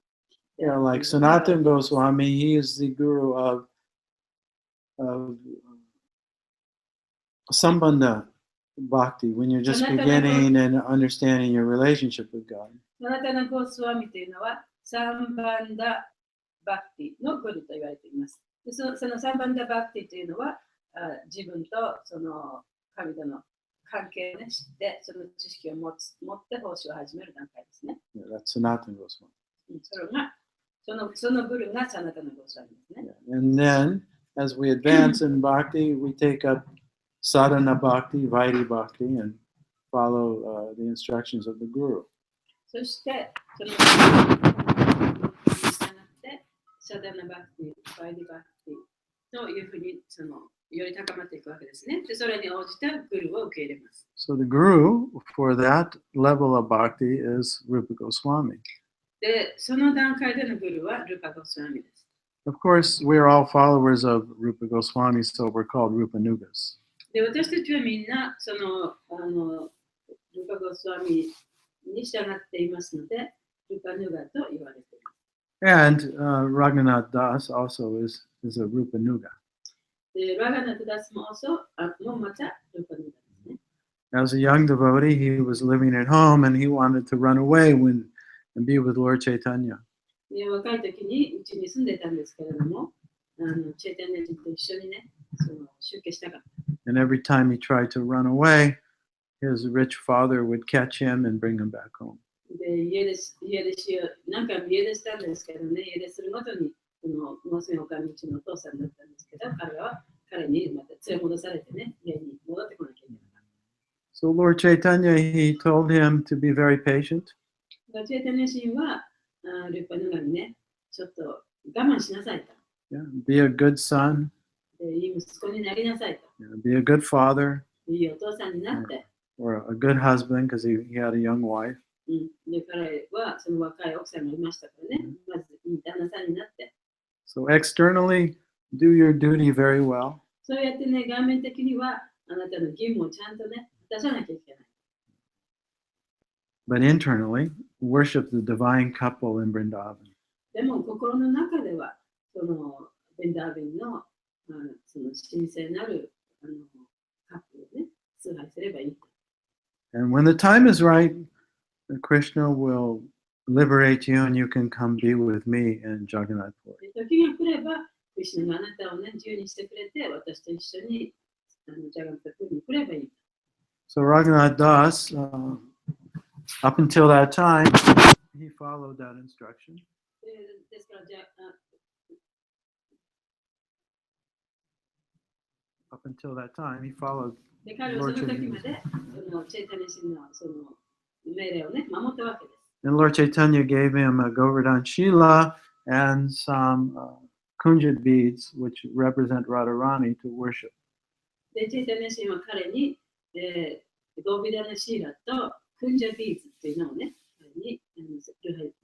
Yeah, like Sanatana Goswami, he is the guru of Sambandha Bhakti, when you're just beginning and understanding your relationship with God. サナタナゴースワミというのはサンバンダバクティのグルと言われています。でそのサンバンダバクティというのは自分とその神との関係を、ね、知ってその知識を持って奉仕を始める段階ですね。Yeah, that's Sanatana Goswami. そのグルがサナタナゴースワミですね。Yeah. And then, as we advance in Bhakti, we take up Sadhana Bhakti, Vaidhi Bhakti, and follow the instructions of the Guru. そしてそのサダナバクティ、バイディバクティというふうにそのより高まっていくわけですね。で、それに応じたグルを受け入れます。So the Guru for that level of Bhakti is Rupa Goswami. で、その段階でのグルはルパゴスワミです。Of course, we are all followers of Rupa Goswami, so we're called Rupanugas. で、私たちはみんなそのルパゴスワミに従っていますので、ルパヌガと言われています。And Raghunath Das also is a Rupanuga. で、ラガナタダスももまたルパヌダですね。As a young devotee, he was living at home and he wanted to run away and be with Lord Chaitanya. で、若い時にうちに住んでたんですけれども、チェイタニア人と一緒にね、集計したかった。And every time he tried to run away, his rich father would catch him and bring him back home. で、何回も家出したんですけどね、家出するごとに、娘おかみうちのお父さんだったんですけど、彼にまた連れ戻されてね、家に戻ってこなきゃいけなかった。So Lord Chaitanya, he told him to be very patient. チェイタニア人は、ルパヌガにね、ちょっと我慢しなさいと。Yeah, be a good son. で、いい息子になりなさいと。Yeah, be a good father. いいお父さんになって。Or a good husband because he had a young wife. で、彼はその若い奥さんがいましたからね、まずいい旦那さんになって。So externally, do your duty very well. そうやってね、顔面的にはあなたの義務をちゃんとね、果たさなきゃいけない。But internally, worship the divine couple in Vrindavan. でも心の中では、そのベンダービンのその神聖なるカップルをね、崇拝すればいい。And when the time is right, Krishna will liberate you and you can come be with me in Jagannath Puri. 時が来れば、クリシュナがあなたをね、自由にしてくれて、私と一緒にジャガナタプリに来ればいい。So Raghunath Das, up until that time, he followed that instruction. ですから、Up until that time, he followed で、彼はそ Lord の時ま Chaitanya. で、チェイタニア神のその命令をね、守ったわけです。And Lord Chaitanya gave him a Govardhan Shila and some kunjat beads, which represent Radharani, to worship. で、チェイタニア神は彼に、ゴビダナシーラとクンジャビーズというのをね、彼に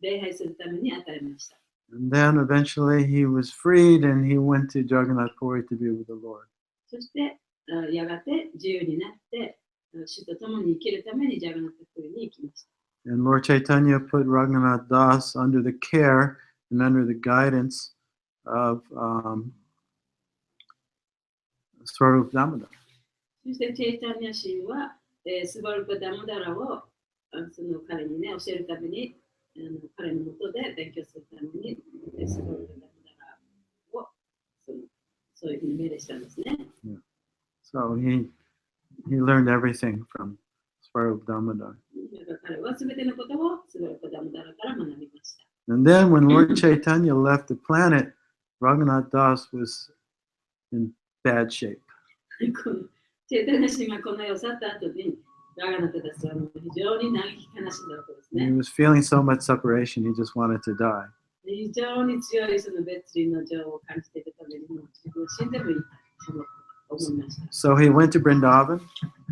礼拝するために与えました。And then eventually he was freed and he went to Jagannath Puri to be with the Lord. そして、やがて自由になって、主と共に生きるためにジャガナタプリに行きました。And Lord Chaitanya put Raghunath Das under the care and under the guidance of Swarup Damodar. そしてチェイタニア神は、スバルパダモダラをその彼にね、教えるために、彼のもとで勉強するために、スバルパダモダラをそういうふうに命令したんですね。Yeah. So he learned everything from Swarup Damodar. 彼はすべてのことをスバルパダモダラから学びました。And then when Lord Chaitanya left the planet, Raghunath Das was in bad shape. チェイタニア神がこの世を去った後に、ラガナタダスは非常に嘆き悲しんだわけですね。He was feeling so much separation, he just wanted to die. 非常に強いその別離の情を感じているために、もう自分は死んでもいいと思いました。So he went to Vrindavan.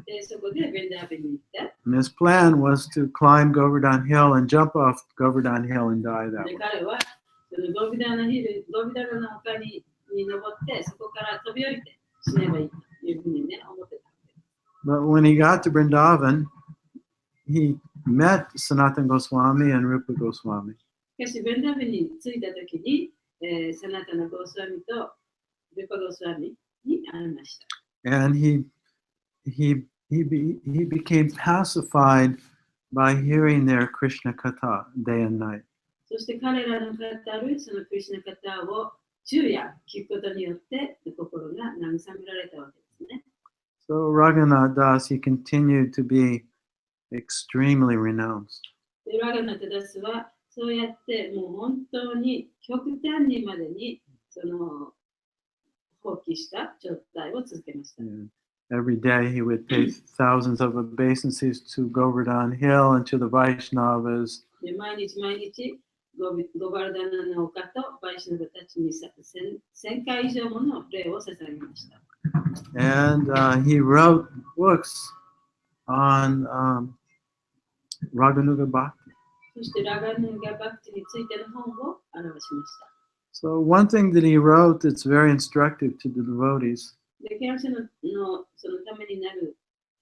で、そこでベンダーベンに行って、And his plan was to climb Govardhan Hill and jump off Govardhan Hill and die that で、 way. 彼はそのゴビダナの丘に登って、そこから飛び降りて死ねばいいというふうにね、思ってた。But when he got to Vrindavan, he met Sanatana Goswami and Rupa Goswami. しかし、ベンダーベンに着いたときに、サナタナゴースワミとルパゴースワミに会いました。And he became pacified by hearing their Krishna Katha day and night. そして彼らの語るそのクリシュナカタを昼夜聞くことによって心が慰められたわけですね。So Raghunath Das, he continued to be extremely renounced. で、ラガナタダスはそうやってもう本当に極端にまでにその放棄した状態を続けました。And every day he would pay thousands of obeisances to Govardhan Hill and to the Vaishnavas. で、毎日ゴバルダナの丘とバイシナバたちに1000回以上もの礼を捧げました。And he wrote books on Raganuga Bhakti. そしてラガヌガバクティについての本を表しました。So one thing that he wrote that's very instructive to the devotees で、ケラシャのそのためになる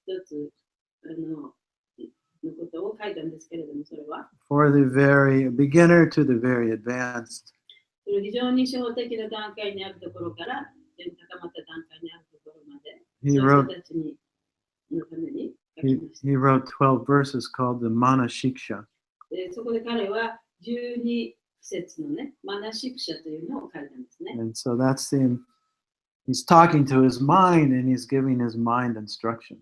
一つのことを書いたんですけれども、それは for the very beginner to the very advanced. それ非常に初歩的な段階にあるところから、常に高まった段階にあるところまで、 He そういう wrote 人たちにのために書き he, ました。 he wrote 12 verses called the Mana Shiksha. でそこで彼は12節のね、マナシクシャというのを書いたんですね。 And so that's he's talking to his mind and he's giving his mind instruction.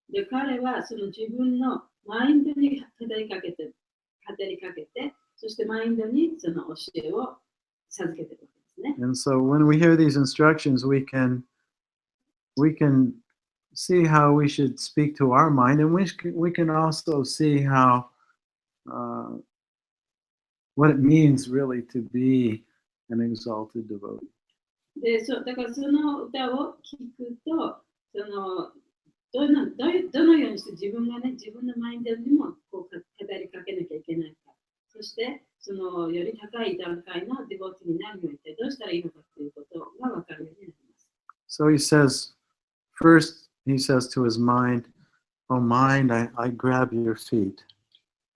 で彼はその自分のマインドに語りかけて、そしてマインドにその教えを授けているわけですね。 And so when we hear these instructions, we can see how we should speak to our mind, and we can also see how what it means really to be an exalted devotee. でだからその歌を聞くと、そのどのようにして自分がね、自分のマインドにもこう語りかけなきゃいけないか、そしてそのより高い段階のデボーティになるにおいてどうしたらいいのかということが分かるようになります。 So he says, first he says to his mind, "Oh mind, I grab your feet."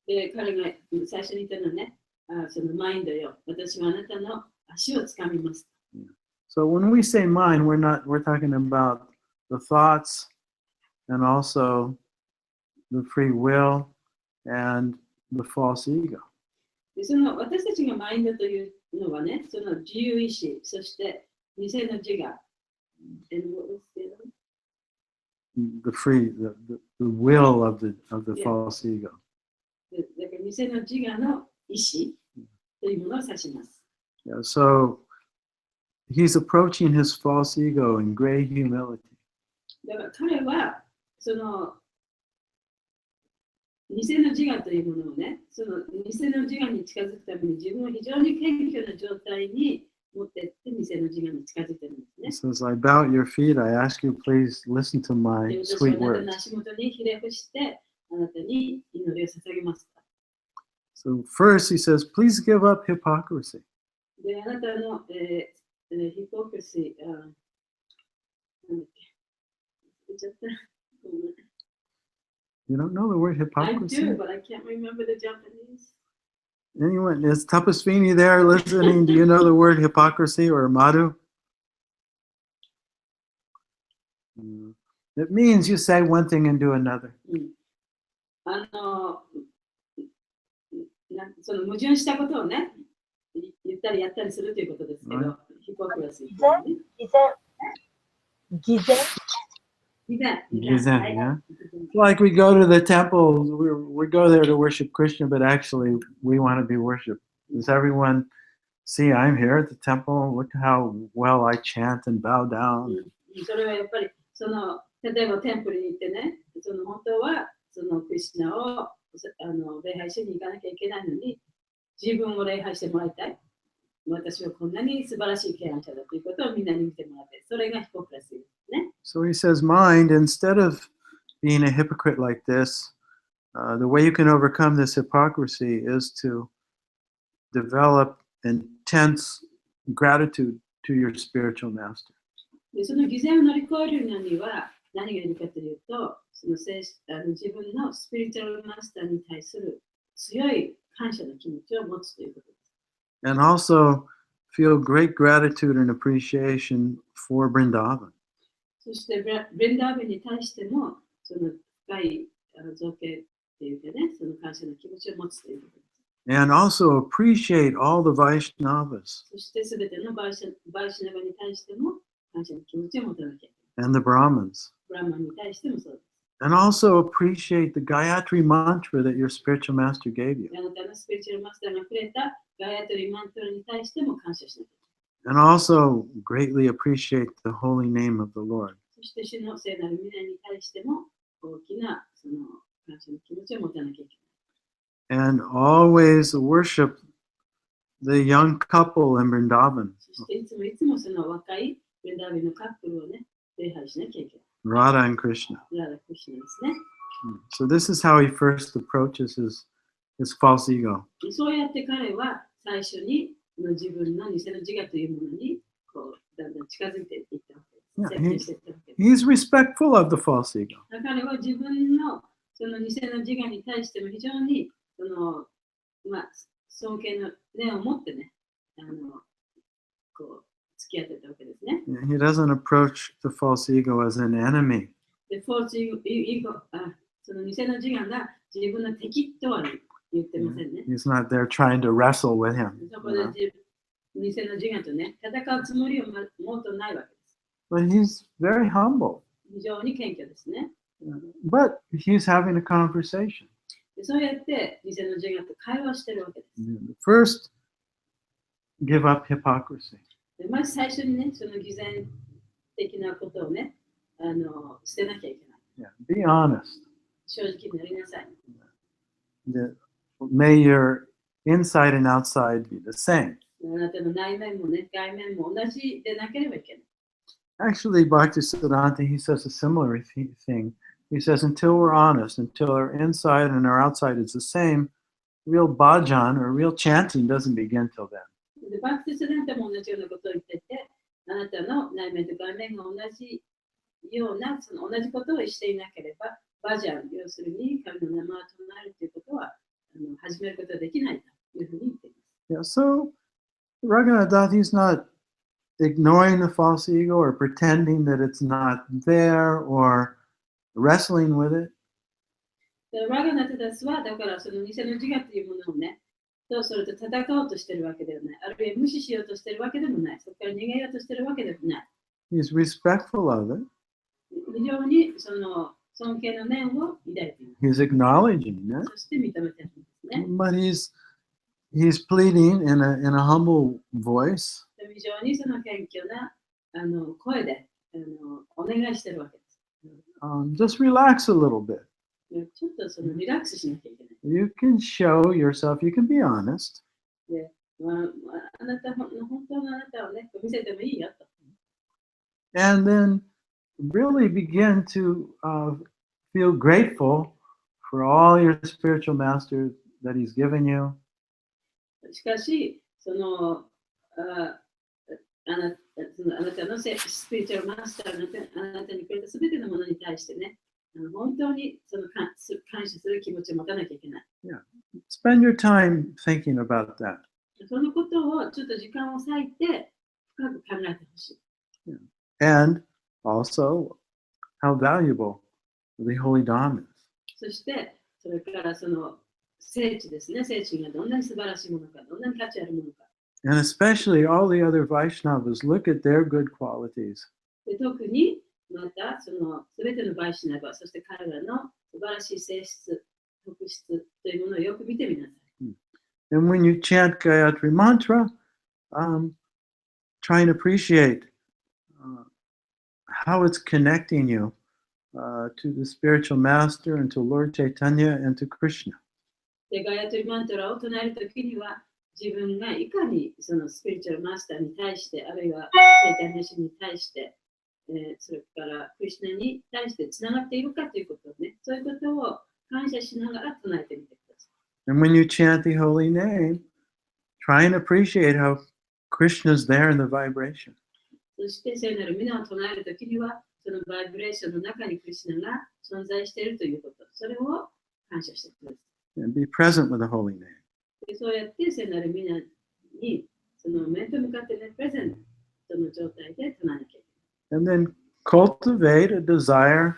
で彼が最初に言ったのはね、そのマインドよ、私はあなたの足をつかみます。 So when we say mind, we're talking about the thoughts and also the free will and the false ego. でその私たちがマインドというのはね、その自由意志、そして偽の自我、the will of the Yeah. false ego. だから偽の自我の意志というものを指します。 Yeah, so he's approaching his false ego in great humility. だから彼はその偽の自我というものをね、その偽の自我に近づくために自分を非常に謙虚な状態に持っていって偽の自我に近づいてるんですね。He says, I bow at your feet. I ask you, please listen to で my 私は sweet あなた words. の足元にひれ伏してあなたに祈りを捧げます。 So first he says, please give up hypocrisy. で、あなたの、ヒポクシー、なんだっけ、言っちゃった。ごめん。 You don't know the word I hypocrisy? do, but I can't remember the Japanese. Anyone? Is Tapasvini there listening? Do you know the word hypocrisy or madhu? It means you say one thing and do another. その矛盾したことをね、言ったりやったりするということですけど、ヒポクラシー。Yeah. Like we go to the temple, we go there to worship Krishna, but actually we want to be worshipped. Does everyone see I'm here at the temple? Look how well I chant and bow down. それはやっぱりその例えばテンプルに行ってね、その本当はそのクリシナを礼拝しに行かなきゃいけないのに、自分を礼拝してもらいたい。私はこんなに素晴らしい敬愛者だということをみんなに見てもらって、それがヒポクラシーですね。So he says, mind, instead of being a hypocrite like this, the way you can overcome this hypocrisy is to develop intense gratitude to your spiritual master. でその偽善を乗り越えるのには何がいるかというと、その自分のスピリチュアルマスターに対する強い感謝の気持ちを持つということです。And also feel great gratitude and appreciation for Vrindavan. そしてブリンダーブンに対してもその深い造形というかね、その感謝の気持ちを持つということです。And also appreciate all the Vaishnavas そしてすべてのバイシナバに対しても感謝の気持ちを持たなきゃいけない。 and the Brahmins. ブラマンに対してもそうです。 And also appreciate the Gayatri mantra that your spiritual master gave you. あなたのスピリチュアルマスターがくれたガヤトリマントラに対しても感謝しなきゃいけない。 And also greatly appreciate the holy name of the Lord. そして主の聖なる皆に対しても大きなその感謝の気持ちを持たなきゃいけない。 And always worship the young couple in Vrindavan, そしていつもその若いブリンダービンのカップルをね、礼拝しなきゃいけない。 Radha and Krishna. ララクリシナですね。 So this is how he first approaches his false ego. そうやって彼は最初に自分の偽の自我というものにこうだんだん近づいていったわけです。設定していったわけです。 He's respectful of the false ego. 彼は自分のその偽の自我に対しても非常にその、尊敬の念を持ってね、こう付き合ってたわけですね。He doesn't approach the false ego as an enemy. で、フォースイゴ、その偽の自我が自分の敵とは言ってませんね。He's not there trying to wrestle with him. そこで偽の自我とね、戦うつもりをもうとないわけです。But he's very humble. 非常に謙虚ですね。But he's having a conversation. でそうやって偽の自我と会話してるわけです。First, give up hypocrisy. でまず最初にね、その偽善的なことをね、捨てなきゃいけない。Yeah, be honest. 正直になりなさい。May your inside and outside be the same. あなたの内面もね、外面も同じでなければいけない。Actually, Bhaktisiddhanta, he says a similar thing. He says, until we're honest, until our inside and our outside is the same, real bhajan or real chanting doesn't begin till then. でバクティスダンタも同じようなことを言ってて、あなたの内面と外面が同じような、その同じことをしていなければ、バジャン、要するに神の名前を唱えるということは始めることはできないというふうに言っています。Yeah, so Raghunath, he's not ignoring the false ego or pretending that it's not there or wrestling with it. ラガナテダスは、だからその偽の自我というものをね、それと戦おうとしているわけではない。あるいは無視しようとしているわけでもない。そこから逃げようとしているわけでもない。He's respectful of it. 非常にその尊敬の念を抱いています。He's acknowledging it. そして認めているんですね。But he's pleading in a humble voice. 非常にその謙虚な声でお願いしているわけです。Just relax a little bit. ちょっとそのリラックスしなきゃいけない。You can show yourself, you can be honest. で、あなた本当のあなたをね、見せてもいいよと。And then really begin to feel grateful for all your spiritual masters that he's given you. しかし、そのあなたのスピリチュアルマスターあなたにくれたすべてのものに対してね、本当にその感謝する気持ちを持たなきゃいけない。Yeah. Spend your time thinking about that. そのことをちょっと時間を割いて深く考えてほしい。Yeah. And also how valuable the Holy Dhamma is. そして、それからその聖地ですね。聖地がどんなに素晴らしいものか、どんなに価値あるものか。And especially all the other Vaishnavas, look at their good qualities. で特にまたその全てのバイシナバ、そして彼らの素晴らしい性質、特質というものをよく見てみなさい。And when you chant Gayatri Mantra, try and appreciate how it's connecting you to the spiritual master and to Lord Chaitanya and to Krishna. でガヤトリマントラを唱えるときには、自分がいかにそのスピリチュアルマスターに対して、あるいはチェイタニアシに対して、それからクリシュナに対してつながっているかということをね、そういうことを感謝しながら唱えてみてください。And when you chant the holy name, try and appreciate how Krishna's there in the vibration. そして聖なる皆を唱えるときには、そのバイブレーションの中にクリシュナが存在しているということ、それを感謝してください。And be present with the holy name. でそうやって聖なる皆にその面と向かってね、プレゼントの状態で唱えなきゃいけない。And then cultivate a desire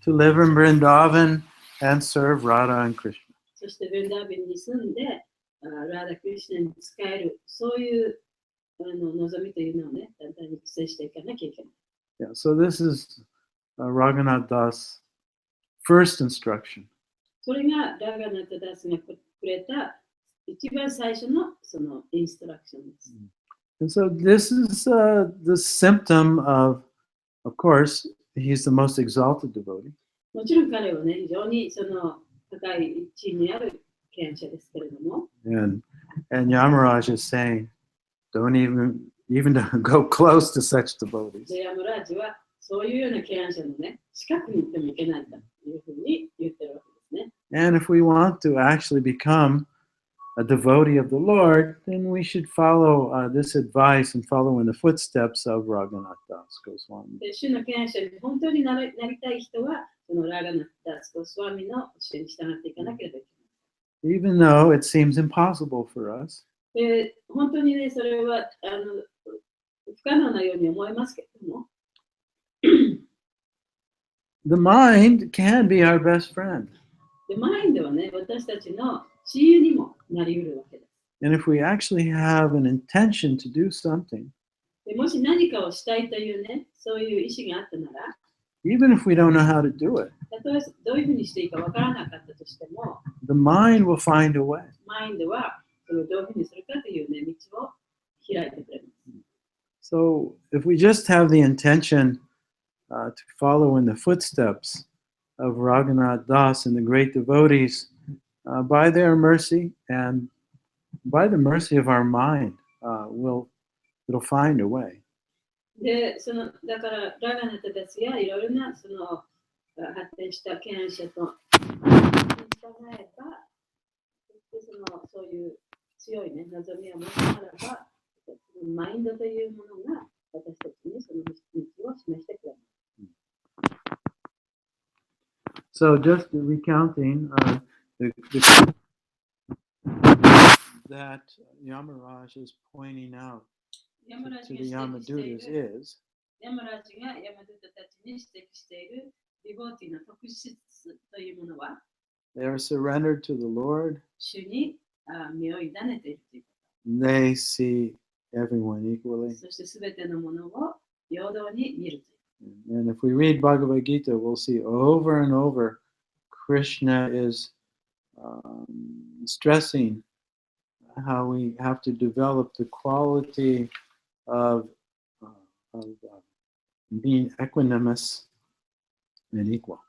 to live in Vrindavan and serve Radha and Krishna. そしてヴェンダービンに住んで、ラーダ・クリシュナに仕える、そういう望みというのをね、だんだんに育成していかなきゃいけない。Yeah, so this is Raghunath Das' first instruction. それがラガナタダスがくれた一番最初のそのインストラクションです。And so this is the symptom of course, he's the most exalted devotee. もちろん彼はね、非常にその高い地位にある権者ですけれども。And Yamaraj is saying, don't even go close to such devotees. で、ヤムラージはそういうような権者のね、近くに行ってもいけないというふうに言ってるわけですね。And if we want to actually become a devotee of the Lord, then we should follow this advice and follow in the footsteps of Raghunath Das Goswami. で、主の権者に本当になりたい人は、そのラガナタダスゴスワミの教えに従っていかなければいけない。Even though it seems impossible for us. で、本当にね、それは不可能なように思えますけれども、The mind can be our best friend. でマインドはね、私たちの親友にもなり得るわけです。And if we actually have an intention to do something, でもし何かをしたいというね、そういう意思があったなら、even if we don't know how to do it, たとえどういうふうにしていいかわからなかったとしても、the mind will find a way. マインドはそれをどういうふうにするかというね、道を開いてくれます。So if we just have the intention to follow in the footsteps of Raghunath Das and the great devotees, by their mercy and by the mercy of our mind, it'll find a way. で、だから、ラガナタたちやいろいろなその発展した権威者と従えば、そういう強い、ね、望みを持つならば、マインドというものが私たちにその道を示してくれます。So just recounting that Yamaraj is pointing out to the Yamadutas is ヤマラジがヤマドゥタたちに指摘しているディボーティの特質というものは they are surrendered to the Lord. 主に身を委ねているというこ They see everyone equally. と。そしてすべてのものを平等に見るという。And if we read Bhagavad Gita, we'll see over and over Krishna is stressing how we have to develop the quality of being equanimous and equal.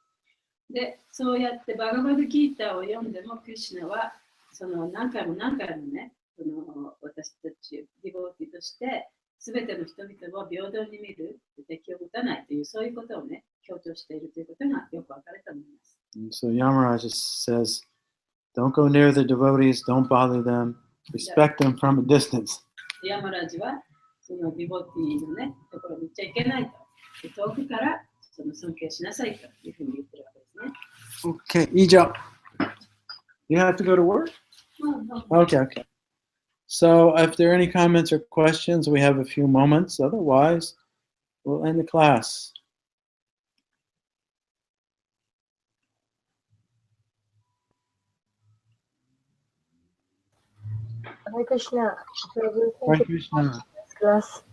で、そうやってバガバドギーターを読んでも、クリシュナはその何回も何回もね、その私たちディボーティとして、すべての人々を平等に見る、敵を持たないという、そういうことをね、強調しているということがよくわかると思います。And so Yamaraj says, don't go near the devotees, don't bother them, respect them from a distance. ヤマラジは、そのディボーティーのね、ところに行っちゃいけないと。遠くからその尊敬しなさいというふうに言ってるわけですね。Okay, Ija. You have to go to work? Okay. So if there are any comments or questions, we have a few moments. Otherwise, we'll end the class. Hare Krishna. Prabhu, Hare thank you for Krishna. this class.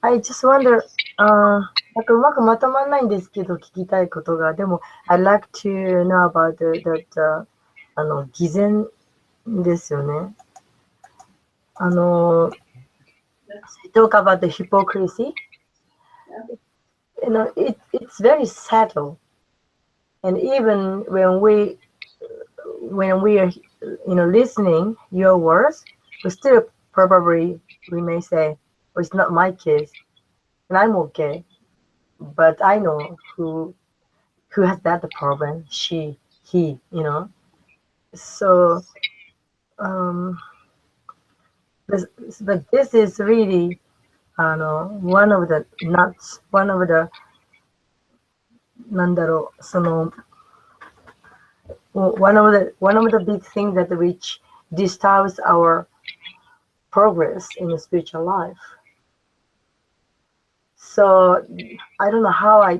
I just wonder, なんかうまくまとまらないんですけど、聞きたいことが。でも、I'd like to know about that, 偽善ですよね。talk about the hypocrisy. You know, it's very subtle. And even when we are, listening your words, we still probably, we may say, well, it's not my case, and I'm okay. But I know who has that problem, she, he, So, but this is really, one of the nuts, one of the, なんだろう、その one of the big things that which disturbs our progress in the spiritual life. So I don't know how I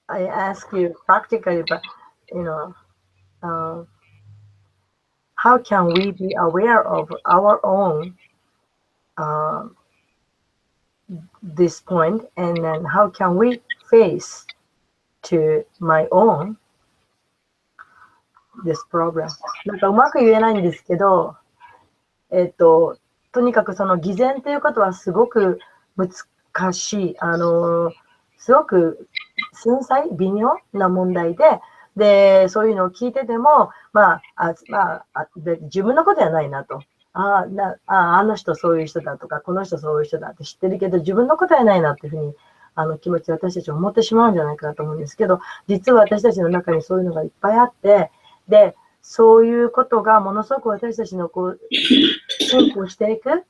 ask you practically, but how can we be aware of our own this point, and then how can we face to my own this problem? なんかうまく言えないんですけど、とにかくその偽善ということはすごく難しい、すごく繊細、微妙な問題で、そういうのを聞いてても、自分のことじゃないなと。あの人そういう人だとか、この人そういう人だって知ってるけど、自分のことじゃないなっていうふうに気持ち私たちは思ってしまうんじゃないかなと思うんですけど、実は私たちの中にそういうのがいっぱいあって、で、そういうことがものすごく私たちの進歩していく、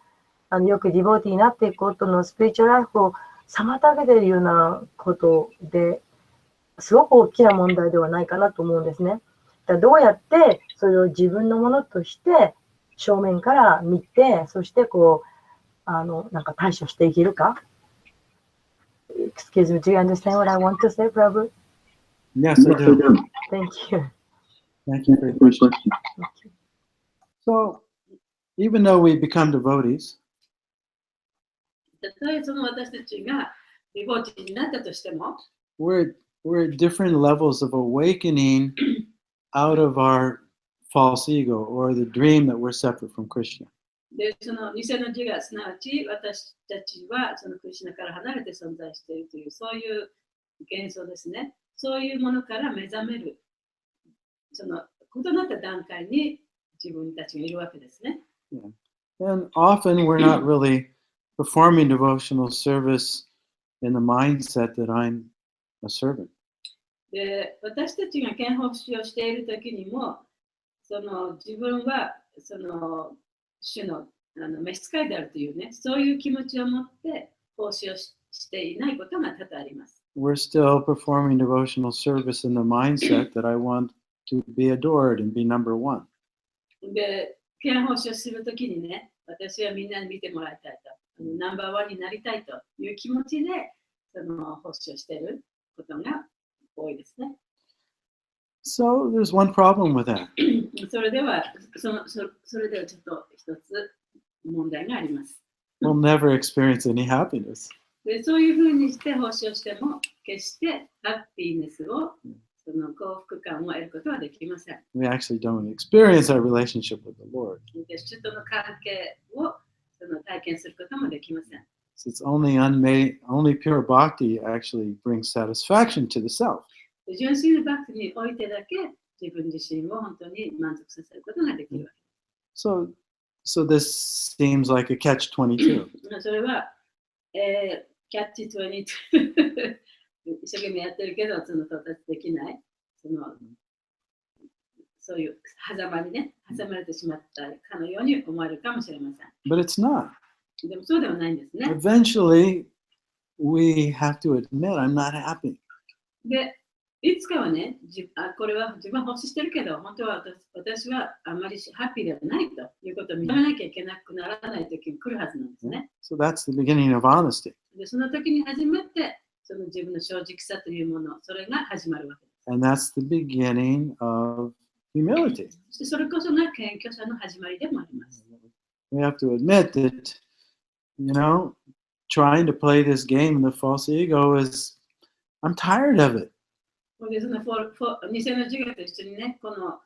よくディボーティーになっていくことのスピリチュアルライフを妨げているようなことで、すごく大きな問題ではないかなと思うんですね。だからどうやってそれを自分のものとして正面から見て、そしてなんか対処していけるか。Excuse me, do you understand what I want to say, Prabhu? Yes, I do. Thank you. Thank you for your question. So, even though we become devotees, たとえその私たちがデボティになったとしても、we're at different levels of awakening out of our false ego or the dream that we're separate from Krishna. で、その偽の自我、すなわち私たちはそのクリシュナから離れて存在しているという、そういう幻想ですね。そういうものから目覚める、その異なった段階に自分たちがいるわけですね。Yeah. And often we're not really performing devotional service in the mindset that I'm a servant. で、私たちが献奉仕をしているときにも、その自分はその主の召使いであるというね、そういう気持ちを持って奉仕をしていないことが多々あります。We're still performing devotional service in the mindset that I want to be adored and be number one. で、献奉仕をするときにね、私はみんなに見てもらいたいと、ナンバーワンになりたいという気持ちで、その奉仕をしていることが多いですね。So there's one problem with that. それではちょっと一つ問題があります。We'll never experience any happiness. で、そういうふうにして奉仕をしても、決してハッピーネスを、その幸福感を得ることはできません。We actually don't experience our relationship with the Lord. で、主との関係をその体験することもできません。So it's only pure bhakti actually brings satisfaction to the self. 純粋なバックにおいてだけ自分自身を本当に満足させることができるわけです。So this seems like a catch-22. それは、キャッチ22一生懸命やってるけど、その到達できない、そういう狭間にね、挟まれてしまったかのように思われるかもしれません。But it's not. でもそうではないんですね。Eventually, we have to admit, I'm not happy. で、いつかはね、これは自分は欲してるけど、本当は私はあまりハッピーではないということを認めなきゃいけなくならない時に来るはずなんですね。So that's the beginning of honesty. で、その時に初めて、その自分の正直さというもの、それが始まるわけです。And that's the beginning of humility. そしてそれこそが謙虚さの始まりでもあります。We have to admit that, trying to play this game in the false ego is, I'm tired of it. で、その偽の自我と一緒にね、この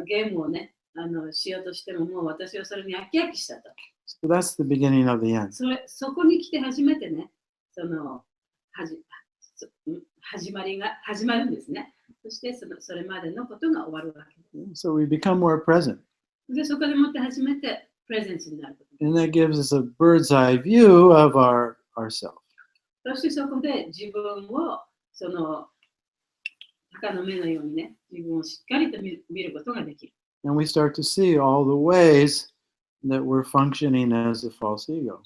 ゲームをね、しようとしても、もう私はそれに飽き飽きしたと。So that's the beginning of the end. そこに来て初めてね、始まるんですね。そしてそれまでのことが終わるわけです。So we become more present. で、そこでもって初めてプレゼンスになること。And that gives us a bird's eye view of ourself. そしてそこで自分をその鷹の目のようにね、自分をしっかりと見ることができる。And we start to see all the ways that we're functioning as a false ego.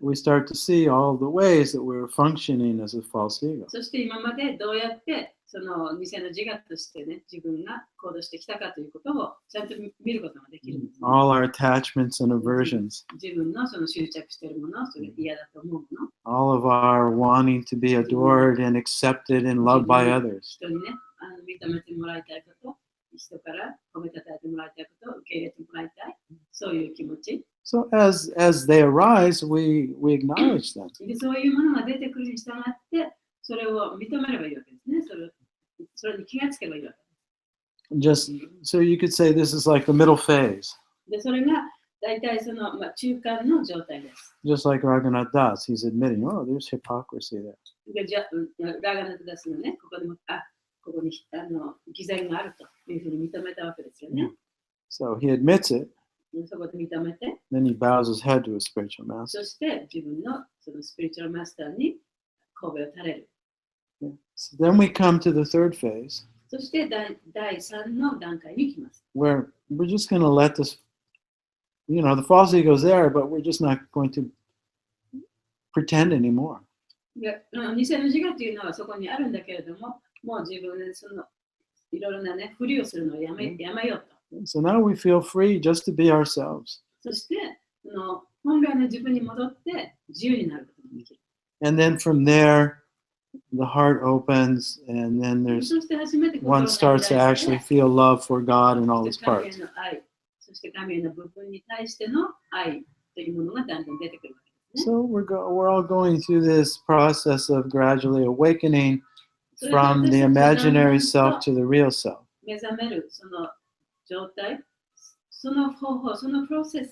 We start to see all the ways that we're functioning as a false ego. そして今までどうやってその偽の自我としてね、自分が行動してきたかということをちゃんと見ることができるんです、ね。All our attachments and aversions. 自分のその執着しているもの、それ嫌だと思うもの。All of our wanting to be adored and accepted and loved by others. 人にね、認めてもらいたいこと、人から褒めたたえてもらいたいこと、受け入れてもらいたい、そういう気持ち。So as they arise, we acknowledge them. で、そういうものが出てくるに従って、それを認めればいいわけですね。それに気がつけばいいわけです。Just so you could say this is like the middle phase. で、それが大体その、中間の状態です。Just like Raghunath Das, he's admitting, oh, there's hypocrisy there. で、ラガナトダスのね、ここに偽善があるというふうに認めたわけですよね。So he admits it. そこで認めて、then he bows his head to a spiritual master. そして自分のそのスピリチュアルマスターに神戸を垂れる。So then we come to the third phase. そして第3の段階に行きます。Where we're just going to let this, the false ego is there, but we're just not going to pretend anymore. で、偽の自我というのはそこにあるんだけれども、もう自分でそのいろいろなね、ふりをするのをやめようと。So now we feel free just to be ourselves. そして、の本来の自分に戻って自由になることができる。And then from there, the heart opens, and then there's そして初めて心 one が starts to 開い actually て、 feel love for God and all そ His して神へ parts. の愛、そして神への部分に対しての愛というものがだんだん出てくるわけですね。 So we're all going through this process of gradually awakening from the imaginary self to the real self. 目覚めるその状態、その方法、そのプロセス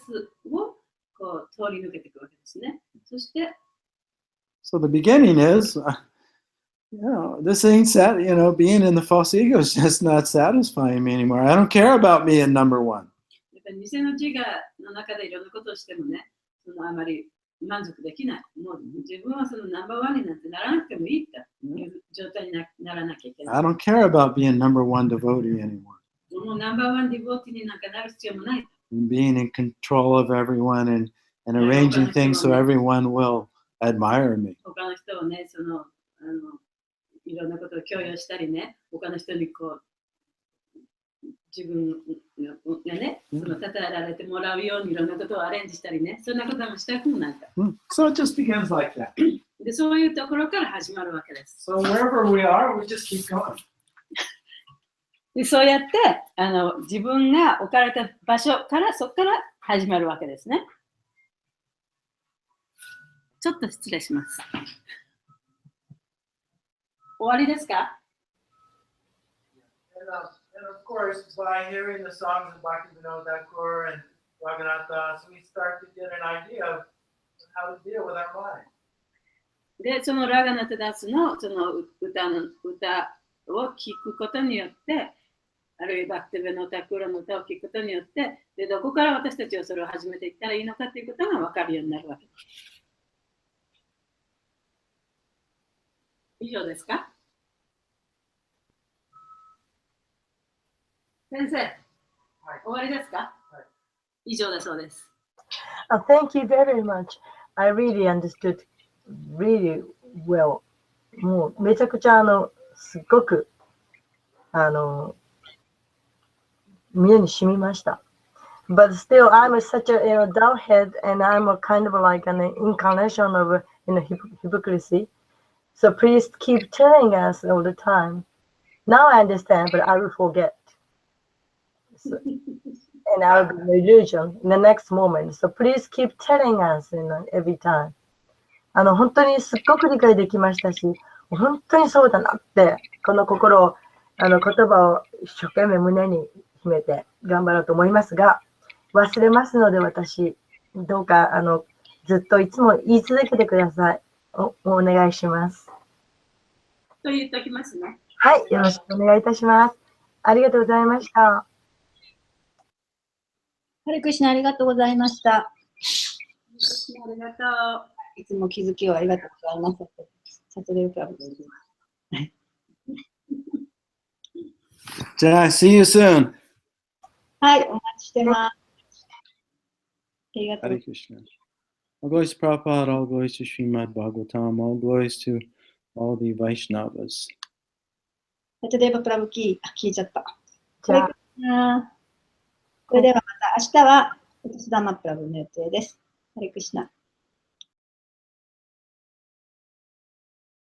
をこう通り抜けていくわけですね。そして、 So the beginning is, this ain't sad. Being in the false ego is just not satisfying me anymore. I don't care about being number one. 偽の自我の中でいろんなことをしてもね、あまり満足できない。もう自分はそのナンバーワンになってならなくてもいいという状態に ならなきゃいけない。 I don't care about being number one devotee anymore. もうナンバーワンディボーティになんかなる必要もない。 And being in control of everyone and arranging things so everyone will admire me. 他の人をね、いろんなことを強要したりね、他の人にこう、自分がね、その称えられてもらうようにいろんなことをアレンジしたりね、そんなこともしたくもないか。 So it just begins like that. で、そういうところから始まるわけです。 So wherever we are, we just keep going. でそうやって自分が置かれた場所からそこから始まるわけですね。ちょっと失礼します。終わりですか？ And of course, by hearing the songs of Bhaktivinoda Thakur and Raghunath, we start to get an idea of how to deal with our mind. で、そのラガナタダスのその歌を聴くことによって、あるいはバクティベノタクロの歌を聴くことによって、で、どこから私たちはそれを始めていったらいいのかということが分かるようになるわけです。以上ですか？先生、終わりですか？以上だそうです。Thank you very much. I really understood really well. もうめちゃくちゃすっごく胸に染みました。But still, I'm such a dull head, and I'm a kind of like an incarnation of hypocrisy. So please keep telling us all the time. Now I understand, but I will forget. So, and I'll be an illusion in the next moment. So please keep telling us, every time. 本当にすっごく理解できましたし、本当にそうだなって、この心を、言葉を一生懸命胸に秘めて頑張ろうと思いますが、忘れますので私、どうか、ずっといつも言い続けてください。お願いします。と言っておきますね。はい、よろしくお願いいたします。ありがとうございました。ハレクシナありがとうございました。ありがとう。いつも気づきをありがとうございます。サトデウプラブです。じゃあ、see you soon. はい、お待ちしてます。ありがとう。Hare Krishna. All glories to Prabhupada, all glories to Srimad Bhagavatam, all glories to all the Vaishnavas. サトデーバプラブキー、聞いちゃった。じゃあ、それではまた明日は、スダマプラブの予定です。ハレクシナ。